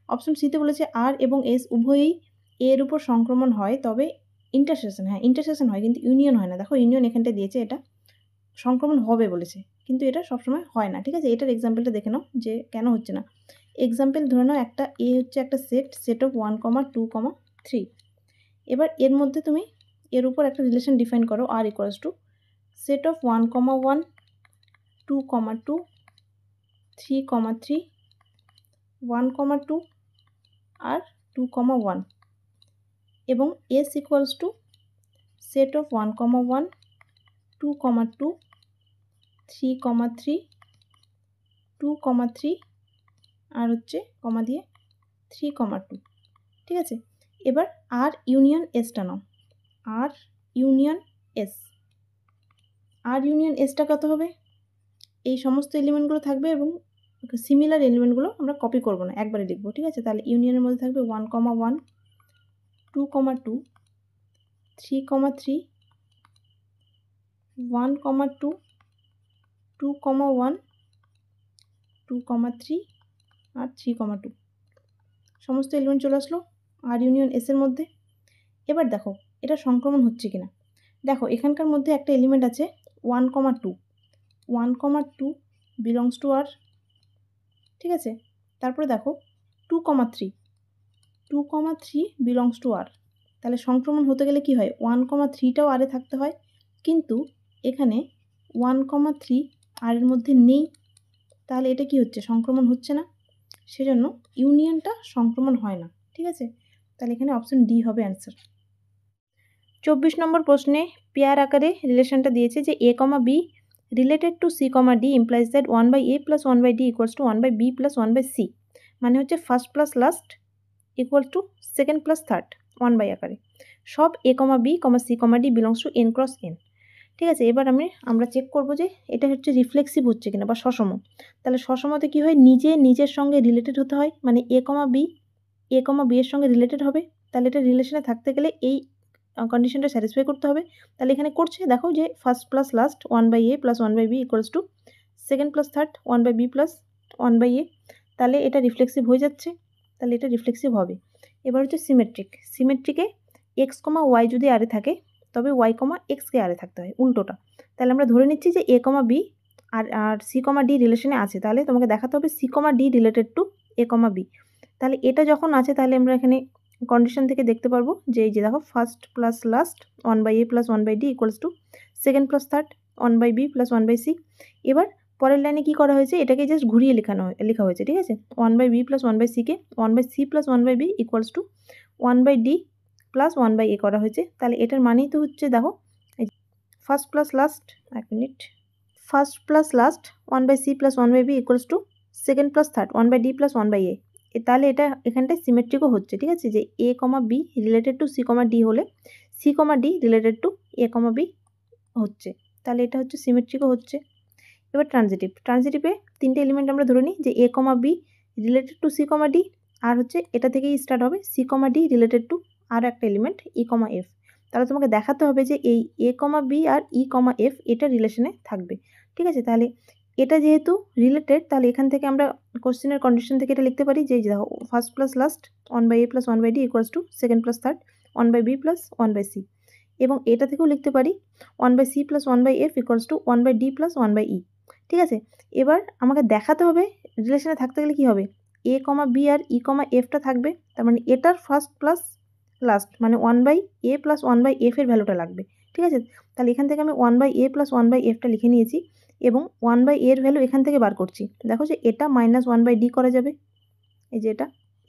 Speaker 1: অপশন সিতে বলেছে আর এবং এস উভয়ই এর উপর সংক্রমণ হয়, তবে ইন্টারসেকশন হয় কিন্তু ইউনিয়ন হয় না। দেখো ইউনিয়ন এখানটা দিয়েছে, এটা সংক্রমণ হবে বলেছে কিন্তু এটা সবসময় হয় না, ঠিক আছে। এটার এক্সাম্পলটা দেখে নাও যে কেন হচ্ছে না। এক্সাম্পল ধরে নাও একটা এ হচ্ছে একটা সেট অফ 1,2,3। এবার এর মধ্যে তুমি এর উপর একটা রিলেশন ডিফাইন করো আর ইকুয়ালস টু সেট অফ 1,1, 2,2, 3,3, 1,2 আর 2,1, এবং S equals to set of 1,1, 2,2, 3,3, 2,3 আর হচ্ছে কমা দিয়ে 3,2, ঠিক আছে। এবার আর ইউনিয়ন এসটা নাও, আর ইউনিয়ন এস। আর ইউনিয়ন এসটা কত হবে? এই সমস্ত এলিমেন্টগুলো থাকবে এবং সিমিলার এলিমেন্টগুলো আমরা কপি করব না, একবারে লিখবো, ঠিক আছে? তাহলে ইউনিয়নের মধ্যে থাকবে 1,1, 2,2, 3,3, 1,2, 2,1, 2,3 আর 3,2 সমস্ত এলিমেন্ট চলে আসলো আর ইউনিয়ন এসের মধ্যে। এবার দেখো এটা সংক্রমণ হচ্ছে কিনা। দেখো এখানকার মধ্যে একটা এলিমেন্ট আছে 1,2, 1,2 বিলংস টু আর, ঠিক আছে? তারপরে দেখো 2,3, 2,3 বিলংস টু আর। তাহলে সংক্রমণ হতে গেলে কি হয়? 1,3টাও আরে থাকতে হয়, কিন্তু এখানে 1,3 আর এর মধ্যে নেই, তাহলে এটা কি হচ্ছে? সংক্রমণ হচ্ছে না, সেজন্য ইউনিয়নটা সংক্রমণ হয় না, ঠিক আছে? তাহলে এখানে অপশন ডি হবে অ্যান্সার। 24 নম্বর প্রশ্নে পেয়ার আকারে রিলেশনটা দিয়েছে যে a, b related to c, d implies that 1/a plus 1/d equals to 1/b plus 1/c, মানে হচ্ছে first plus last equal to second plus third 1/, আকারে সব a, b, c, d belongs to n cross n, ঠিক আছে? এবার আমরা check করব যে এটা হচ্ছে রিফ্লেক্সিভ হচ্ছে কিনা বা সসম। তাহলে সসমতে কি হয়? নিজের সঙ্গে রিলেটেড হতে হয়, মানে a, b এর সঙ্গে রিলেটেড হবে। তাহলে এটা রিলেশনে থাকতে গেলে এই কন্ডিশনটা স্যাটিসফাই করতে হবে। তাহলে এখানে করছে, দেখো যে first plus last 1/a plus 1/b equals to second plus third 1/b plus 1/a, তাহলে এটা রিফ্লেক্সিভ হয়ে যাচ্ছে, তাহলে এটা রিফ্লেক্সিভ হবে। এবার হচ্ছে সিমেট্রিকে এক্স, ওয়াই যদি আরে থাকে তবে ওয়াই, এক্সকে আরে থাকতে হয়, উল্টোটা। তাহলে আমরা ধরে নিচ্ছি যে a, b R c, d রিলেশনে আছে, তাহলে তোমাকে দেখাতে হবে c, d related to a, b। তাহলে এটা যখন আছে তাহলে আমরা এখানে কন্ডিশন থেকে দেখতে পারবো যে এই যে দেখো first plus last 1/a plus 1/d equals to second plus third 1/b plus 1/c। এবার পরের লাইনে কি করা হয়েছে? এটাকে জাস্ট ঘুরিয়ে লেখা হয়েছে, ঠিক আছে? 1/b plus 1/c K 1/c plus 1/b equals to 1/d plus 1/a করা হয়েছে। তাহলে এটার মানেই তো হচ্ছে দেখো ফার্স্ট প্লাস লাস্ট, এক minute, first plus last 1/c plus 1/b equals to second plus third 1/d plus 1/a। তাহলে এটা এখানটায় সিমেট্রিকও হচ্ছে, ঠিক আছে? যে a, b related to c, d হলে c, d related to a, b হচ্ছে, তাহলে এটা হচ্ছে সিমেট্রিকও হচ্ছে। এবার ট্রানজিটিভে তিনটে এলিমেন্ট আমরা ধরে নিই যে a, b related to c, d, আর হচ্ছে এটা থেকেই স্টার্ট হবে c, d রিলেটেড টু আর একটা এলিমেন্ট e, f। তাহলে তোমাকে দেখাতে হবে যে এই a, b R e, f এটা রিলেশনে থাকবে, ঠিক আছে? তাহলে এটা যেহেতু রিলেটেড, তাহলে এখান থেকে আমরা কোশ্চেনের কন্ডিশন থেকে এটা লিখতে পারি যে দেখো first plus last 1/a plus 1/d equals to second plus third 1/b plus 1/c, এবং এটা থেকেও লিখতে পারি 1/c plus 1/f equals to 1/d plus 1/e, ঠিক আছে? এবার আমাকে দেখাতে হবে রিলেশনে থাকতে গেলে কি হবে? a, b আর e, fটা থাকবে, তার মানে এটার ফার্স্ট প্লাস লাস্ট মানে 1/a প্লাস 1/f এর ভ্যালুটা লাগবে, ঠিক আছে? তাহলে এখান থেকে আমি 1/a প্লাস 1/fটা লিখে নিয়েছি এবং 1/a এর ভ্যালু এখান থেকে বার করছি। দেখো যে এটা মাইনাস 1/d করা যাবে, এই যে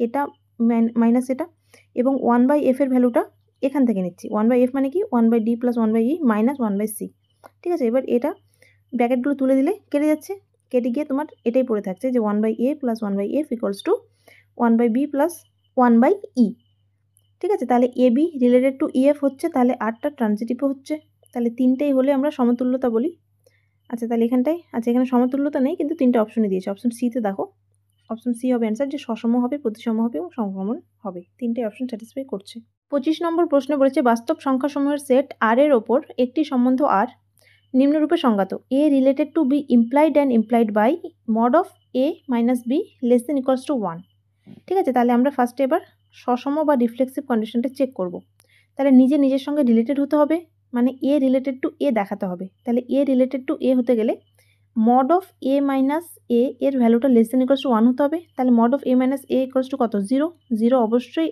Speaker 1: এটা মাইনাস এটা, এবং 1/f এর ভ্যালুটা এখান থেকে নিচ্ছি। 1/f মানে কি? 1/d plus 1/e minus 1/c, ঠিক আছে? এবার এটা ব্র্যাকেটগুলো তুলে দিলে কেটে যাচ্ছে, কেটে গিয়ে তোমার এটাই পড়ে থাকছে যে 1/a plus 1/f equals to 1/b plus 1/e, ঠিক আছে? তাহলে ab রিলেটেড টু ef হচ্ছে, তাহলে আরটা ট্রানজিটিভও হচ্ছে, তাহলে তিনটেই হলে আমরা সমতুল্যতা বলি। আচ্ছা তাহলে এখানটায়, আচ্ছা এখানে সমতুল্যতা নেই কিন্তু তিনটে অপশনে দিয়েছে। অপশন সিতে দেখো, অপশন সি হবে অ্যান্সার, যে সসম হবে, প্রতিসম হবে এবং সংক্রমণ হবে। তিনটে অপশন স্যাটিসফাই করছে। 25 নম্বর প্রশ্ন বলেছে বাস্তব সংখ্যাসমূহের সেট আর এর ওপর একটি সম্বন্ধ আর নিম্নরূপে সংজ্ঞাত: a related to b implied and implied by mod of a minus b less than equals to 1, ঠিক আছে? তাহলে আমরা ফার্স্টে এবার সসম বা রিফ্লেক্সিভ কন্ডিশনটা চেক করব। তাহলে নিজের সঙ্গে রিলেটেড হতে হবে, মানে এ রিলেটেড টু এ দেখাতে হবে। তাহলে এ রিলেটেড টু এ হতে গেলে মড অফ এ মাইনাস এ এর ভ্যালুটা লেস দেন ইকুয়ালস টু 1 হতে হবে। তাহলে mod of a minus A equals two কত? 0, 0 অবশ্যই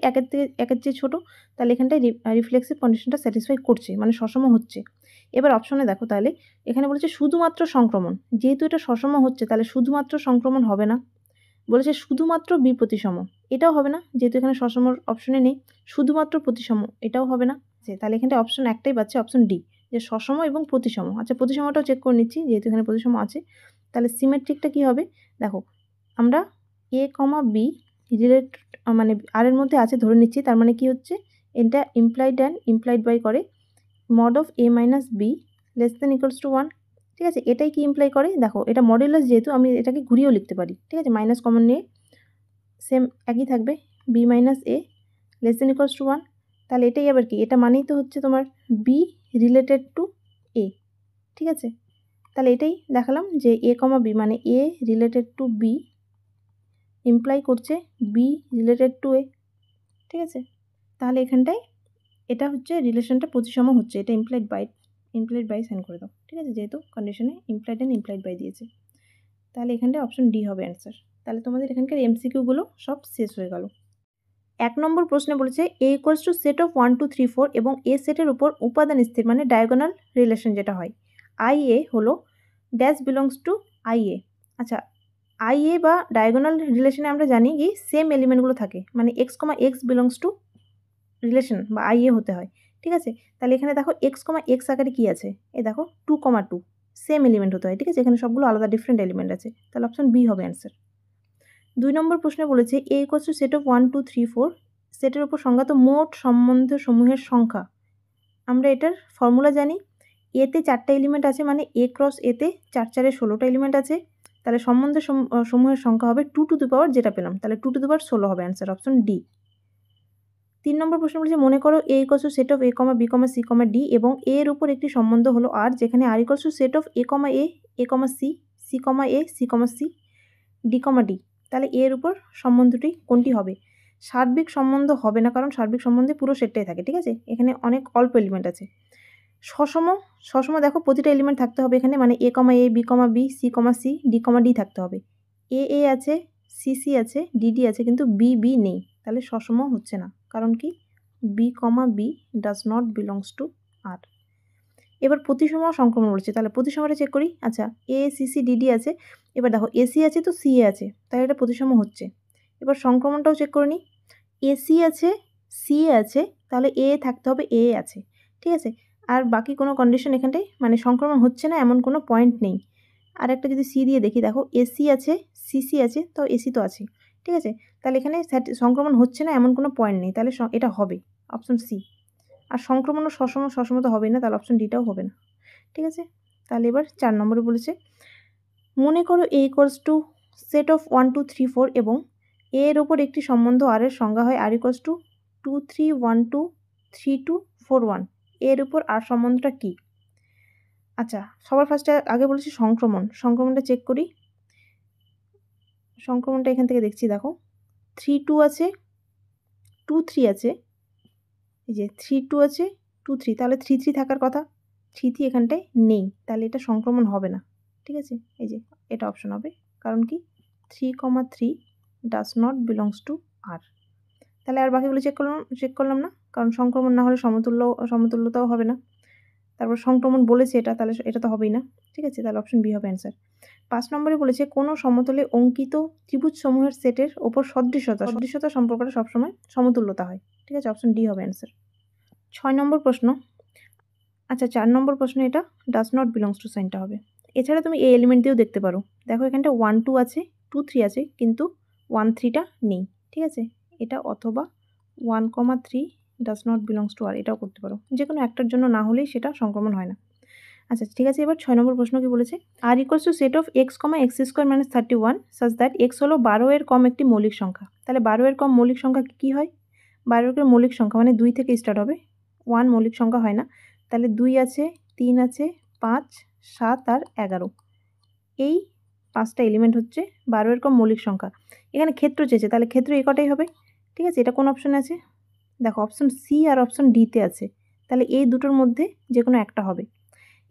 Speaker 1: একের চেয়ে ছোটো, তাহলে এখানটায় রিফ্লেক্সিভ কন্ডিশনটা স্যাটিসফাই করছে, মানে সসম হচ্ছে। এবার অপশনে দেখো, তাহলে এখানে বলেছে শুধুমাত্র সংক্রমণ, যেহেতু এটা সসম হচ্ছে তাহলে শুধুমাত্র সংক্রমণ হবে না, বলেছে শুধুমাত্র বিপ্রতিসম, এটাও হবে না, যেহেতু এখানে সসমর অপশনে নেই। শুধুমাত্র প্রতিসম, এটাও হবে না। তাহলে এখানে অপশন একটাই পাচ্ছে, অপশন ডি, যে সসম এবং প্রতিসম। আচ্ছা প্রতিসমটাও চেক করে নিচ্ছি, যেহেতু এখানে প্রতিসম আছে। তাহলে সিমেট্রিকটা কি হবে? দেখো আমরা a, b রিলেটেড মানে আর এর মধ্যে আছে ধরে নিচ্ছি, তার মানে কি হচ্ছে? এটা ইমপ্লাইড অ্যান্ড ইমপ্লাইড বাই করে mod of a minus b less than equals to 1, ঠিক আছে। এটাই কি ইমপ্লাই করে, দেখো এটা মডুলাস যেহেতু আমি এটাকে ঘুরিয়েও লিখতে পারি, ঠিক আছে। মাইনাস কমন নিয়ে সেম একই থাকবে, b minus a less than equals to 1। তাহলে এটাই আবার কি, এটা মানেই তো হচ্ছে তোমার বি রিলেটেড টু এ, ঠিক আছে। তাহলে এটাই দেখালাম যে এ কমা বি মানে এ রিলেটেড টু বি ইমপ্লাই করছে বি রিলেটেড টু এ, ঠিক আছে। তাহলে এখানটায় এটা হচ্ছে রিলেশনটা প্রতিসম হচ্ছে, এটা ইমপ্লাইড বাই সাইন করে দাও, ঠিক আছে, যেহেতু কন্ডিশনে ইমপ্লাইড অ্যান্ড ইমপ্লাইড বাই দিয়েছে। তাহলে এখানটায় অপশন ডি হবে অ্যান্সার। তাহলে তোমাদের এখানকার এমসিকিউগুলো সব শেষ হয়ে গেল। 1 নম্বর প্রশ্নে বলেছে এ ইকুয়ালস টু সেট অফ 1 2 3 4 এবং এ সেটের উপর উপাদান স্থির মানে ডায়াগোনাল রিলেশন যেটা হয়, আই এ হলো dash belongs to I A. আচ্ছা, আই এ বা ডায়াগোনাল রিলেশনে আমরা জানি কি সেম এলিমেন্টগুলো থাকে, মানে x comma x belongs two relation বা আই এ হতে হয়, ঠিক আছে। তাহলে এখানে দেখো এক্স কমা এক্স আকারে কী আছে, এই দেখো 2, 2 সেম এলিমেন্ট হতে হয়, ঠিক আছে। এখানে সবগুলো আলাদা ডিফারেন্ট এলিমেন্ট আছে, তাহলে অপশন বি হবে অ্যান্সার। 2 নম্বর প্রশ্নে বলেছে এ ইকুয়ালস টু সেট অফ 1 2 3 4 সেটের উপর সংজ্ঞাত মোট সম্বন্ধ সমূহের সংখ্যা। আমরা এটার ফর্মুলা জানি, এতে 4টা এলিমেন্ট আছে মানে এ ক্রস এতে 4 4 16টা এলিমেন্ট আছে, তাহলে সম্বন্ধ সমূহের সংখ্যা হবে 2 টু দি পাওয়ার যেটা পেলাম, তাহলে 2 টু দি পাওয়ার 16 হবে অ্যান্সার, অপশন ডি। 3 নম্বর প্রশ্ন বলেছে মনে করো A equals to set of a comma b comma c comma d এবং এর উপর একটি সম্বন্ধ হলো আর, যেখানে R equals to set of a comma c, c comma a c comma c, d comma d. তাহলে এর উপর সম্বন্ধটি কোনটি হবে? সার্বিক সম্বন্ধ হবে না, কারণ সার্বিক সম্বন্ধে পুরো সেটটাই থাকে, ঠিক আছে। এখানে অনেক অল্প এলিমেন্ট আছে। সসম দেখো প্রতিটা এলিমেন্ট থাকতে হবে এখানে, মানে এ কমা A B comma B C comma c d comma D থাকতে হবে। এ আছে, সি আছে, ডি আছে, কিন্তু বি নেই, তাহলে সসম হচ্ছে না। কারণ কি, b comma b does not belongs to R. এবার প্রতিসম সংক্রমণ বলছে, তাহলে প্রতিসমটা চেক করি। আচ্ছা, এ সি সি ডি আছে, এবার দেখো এসি আছে তো সি এ আছে, তাহলে এটা প্রতিসম হচ্ছে। এবার সংক্রমণটাও চেক করে নিই, এসি আছে সি আছে, তাহলে এ থাকতে হবে এ আছে, ঠিক আছে। আর বাকি কোনো কন্ডিশন এখানটায় মানে সংক্রমণ হচ্ছে না এমন কোনো পয়েন্ট নেই। আর একটা যদি সি দিয়ে দেখি, দেখো এসি আছে সিসি আছে, তো এসি তো আছে, ঠিক আছে। তাহলে এখানে সংক্রমণ হচ্ছে না এমন কোনো পয়েন্ট নেই, তাহলে এটা হবে অপশন সি। আর সংক্রমণও সসম তো হবে না, তাহলে অপশন ডিটাও হবে না, ঠিক আছে। তাহলে এবার 4 নম্বরে বলেছে মনে করো A equals to set of 1 2 3 4 এবং এর ওপর একটি সম্বন্ধ আর এর সংজ্ঞা হয় আর ইকুয়ালস টু 2 3 1 2 3 2 4 1। এর উপর আর সম্বন্ধটা কি? আচ্ছা, সবার ফার্স্টে আগে বলেছি সংক্রমণটা চেক করি। সংক্রমণটা এখান থেকে দেখছি, দেখো 3 2 আছে, 2 3 আছে, এই যে 3 2 আছে 2 3, তাহলে 3 3 থাকার কথা, 3 3 এখানটায় নেই, তাহলে এটা সংক্রমণ হবে না, ঠিক আছে। এই যে এটা অপশন হবে, কারণ কি 3, 3 does not belongs to R. তাহলে আর বাকিগুলো চেক করলাম না, কারণ সংক্রমণ না হলে সমতুল্যতাও হবে না। তারপর সংক্রমণ বলেছে এটা, তাহলে এটা তো হবেই না, ঠিক আছে। তাহলে অপশন বি হবে অ্যান্সার। 5 নম্বরে বলেছে কোনো সমতলে অঙ্কিত ত্রিভুজ সমূহের সেটের ওপর সদৃশতা সম্পর্কটা সবসময় সমতুল্যতা হয়, ঠিক আছে। অপশন ডি হবে অ্যান্সার। 6 নম্বর প্রশ্ন, আচ্ছা 4 নম্বর প্রশ্ন এটা ডাজ নট বিলংস টু সাইনটা হবে। এছাড়া তুমি এই এলিমেন্ট দিয়েও দেখতে পারো, দেখো এখানটা 1 2 আছে 2 3 আছে, কিন্তু 1 3টা নেই, ঠিক আছে। এটা অথবা 1 3 ডাজ নট বিলংস টু আর, এটাও করতে পারো, যে কোনো একটার জন্য না হলেই সেটা সংক্রমণ হয় না। আচ্ছা ঠিক আছে, এবার 6 নম্বর প্রশ্ন কি বলেছে R equals to set of x comma x square minus 31 such that x হলো 12 এর কম একটি মৌলিক সংখ্যা। তাহলে 12 এর কম মৌলিক সংখ্যা কী হয়? 12 এর মৌলিক সংখ্যা মানে 2 থেকে স্টার্ট হবে, 1 মৌলিক সংখ্যা হয় না। তাহলে 2 আছে, 3 আছে, 5 7 আর 11, এই 5টা এলিমেন্ট হচ্ছে 12 এর কম মৌলিক সংখ্যা। এখানে ক্ষেত্র চেয়েছে, তাহলে ক্ষেত্র এই কটাই হবে, ঠিক আছে। এটা কোন অপশনে আছে? দেখো অপশন সি আর অপশন ডিতে আছে, তাহলে এই দুটোর মধ্যে যে কোনো একটা হবে।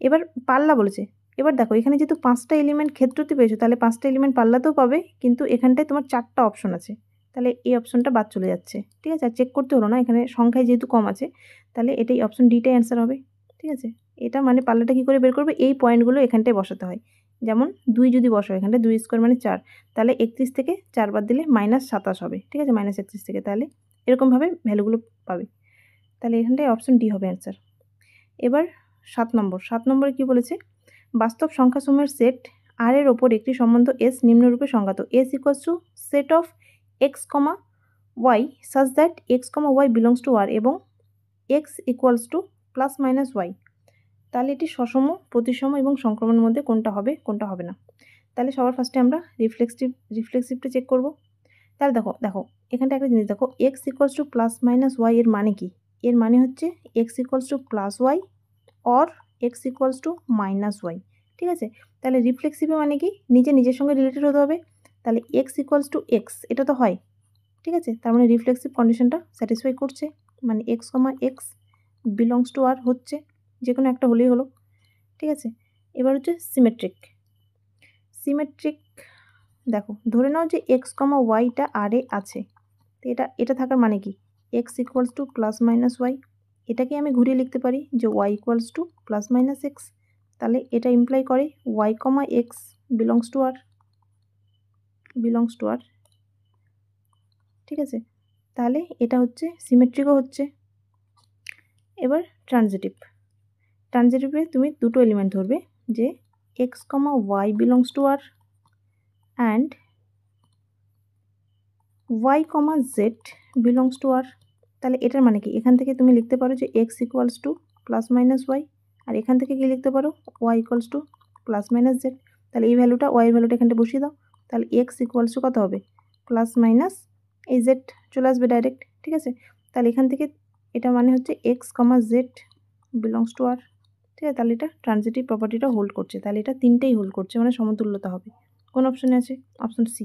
Speaker 1: এবার পাল্লা বলেছে, এবার দেখো এখানে যেহেতু 5টা এলিমেন্ট ক্ষেত্রতে পেয়েছো, তাহলে 5টা এলিমেন্ট পাল্লাতেও পাবে, কিন্তু এখানটায় তোমার 4টা অপশন আছে, তাহলে এই অপশনটা বাদ চলে যাচ্ছে, ঠিক আছে। আর চেক করতে হলো না, এখানে সংখ্যায় যেহেতু কম আছে, তাহলে এটাই অপশন ডিটাই অ্যান্সার হবে, ঠিক আছে। এটা মানে পাল্লাটা কী করে বের করবে, এই পয়েন্টগুলো এখানটায় বসাতে হয়। যেমন 2 যদি বসো এখানটায় 2 স্কোয়ার মানে 4, তাহলে 31 থেকে 4 বাদ দিলে -27 হবে, ঠিক আছে, -31 থেকে, তাহলে এরকমভাবে ভ্যালুগুলো পাবে। তাহলে এখানটায় অপশন ডি হবে অ্যান্সার। এবার 7 নম্বরে কি বলেছে বাস্তব সংখ্যাসমূহের সেট আর এর ওপর একটি সম্বন্ধ এস নিম্নরূপে সংজ্ঞাত, S equals to set of x y such that x Y belongs to R এবং x equals to plus minus y, তাহলে এটি সসম, প্রতিসম এবং সংক্রমণের মধ্যে কোনটা হবে কোনটা হবে না। তাহলে সবার ফার্স্টে আমরা রিফ্লেক্সিভটা চেক করব। তাহলে দেখো এখানটা একটা জিনিস দেখো, x equals to plus minus Y এর মানে কি? এর মানে হচ্ছে x equals to plus y or x equals to minus y. ঠিক আছে, তাহলে রিফ্লেক্সিভে মানে কি নিজের সঙ্গে রিলেটেড হতে হবে। তাহলে এক্স ইকুয়ালস টু এক্স এটা তো হয়, ঠিক আছে, তার মানে রিফ্লেক্সিভ কন্ডিশনটা স্যাটিসফাই করছে, মানে x comma x belongs to R হচ্ছে, যে কোনো একটা হলেই হলো। ঠিক আছে, এবার হচ্ছে সিমেট্রিক। দেখো ধরে নাও যে এক্স কমা ওয়াইটা আরে আছে, তো এটা থাকার মানে কি? X equals to plus minus y, এটাকে আমি ঘুরিয়ে লিখতে পারি যে y equals to plus minus x. তাহলে এটা ইমপ্লাই করে y comma x belongs to R. ঠিক আছে, তাহলে এটা হচ্ছে সিমেট্রিকও হচ্ছে। এবার ট্রানজিটিভে তুমি দুটো এলিমেন্ট ধরবে, যে x comma Y belongs to R and y comma Z belongs to R. তাহলে এটার মানে কি? এখান থেকে তুমি লিখতে পারো যে x equals to plus minus y, আর এখান থেকে কি লিখতে পারো y equals to plus minus z. তাহলে এই ভ্যালুটা, ওয়াইয়ের ভ্যালুটা এখানটা বসিয়ে দাও, তাহলে এক্স ইকুয়ালস টু কত হবে? প্লাস মাইনাস এই জেড চলে আসবে ডাইরেক্ট। ঠিক আছে, তাহলে এখান থেকে এটা মানে হচ্ছে x comma Z belongs to R. ঠিক আছে, তাহলে এটা ট্রানজিটিভ প্রপার্টিটা হোল্ড করছে, তাহলে এটা তিনটেই হোল্ড করছে, মানে সমতুল্যতা হবে। কোন অপশনে আছে? Option C.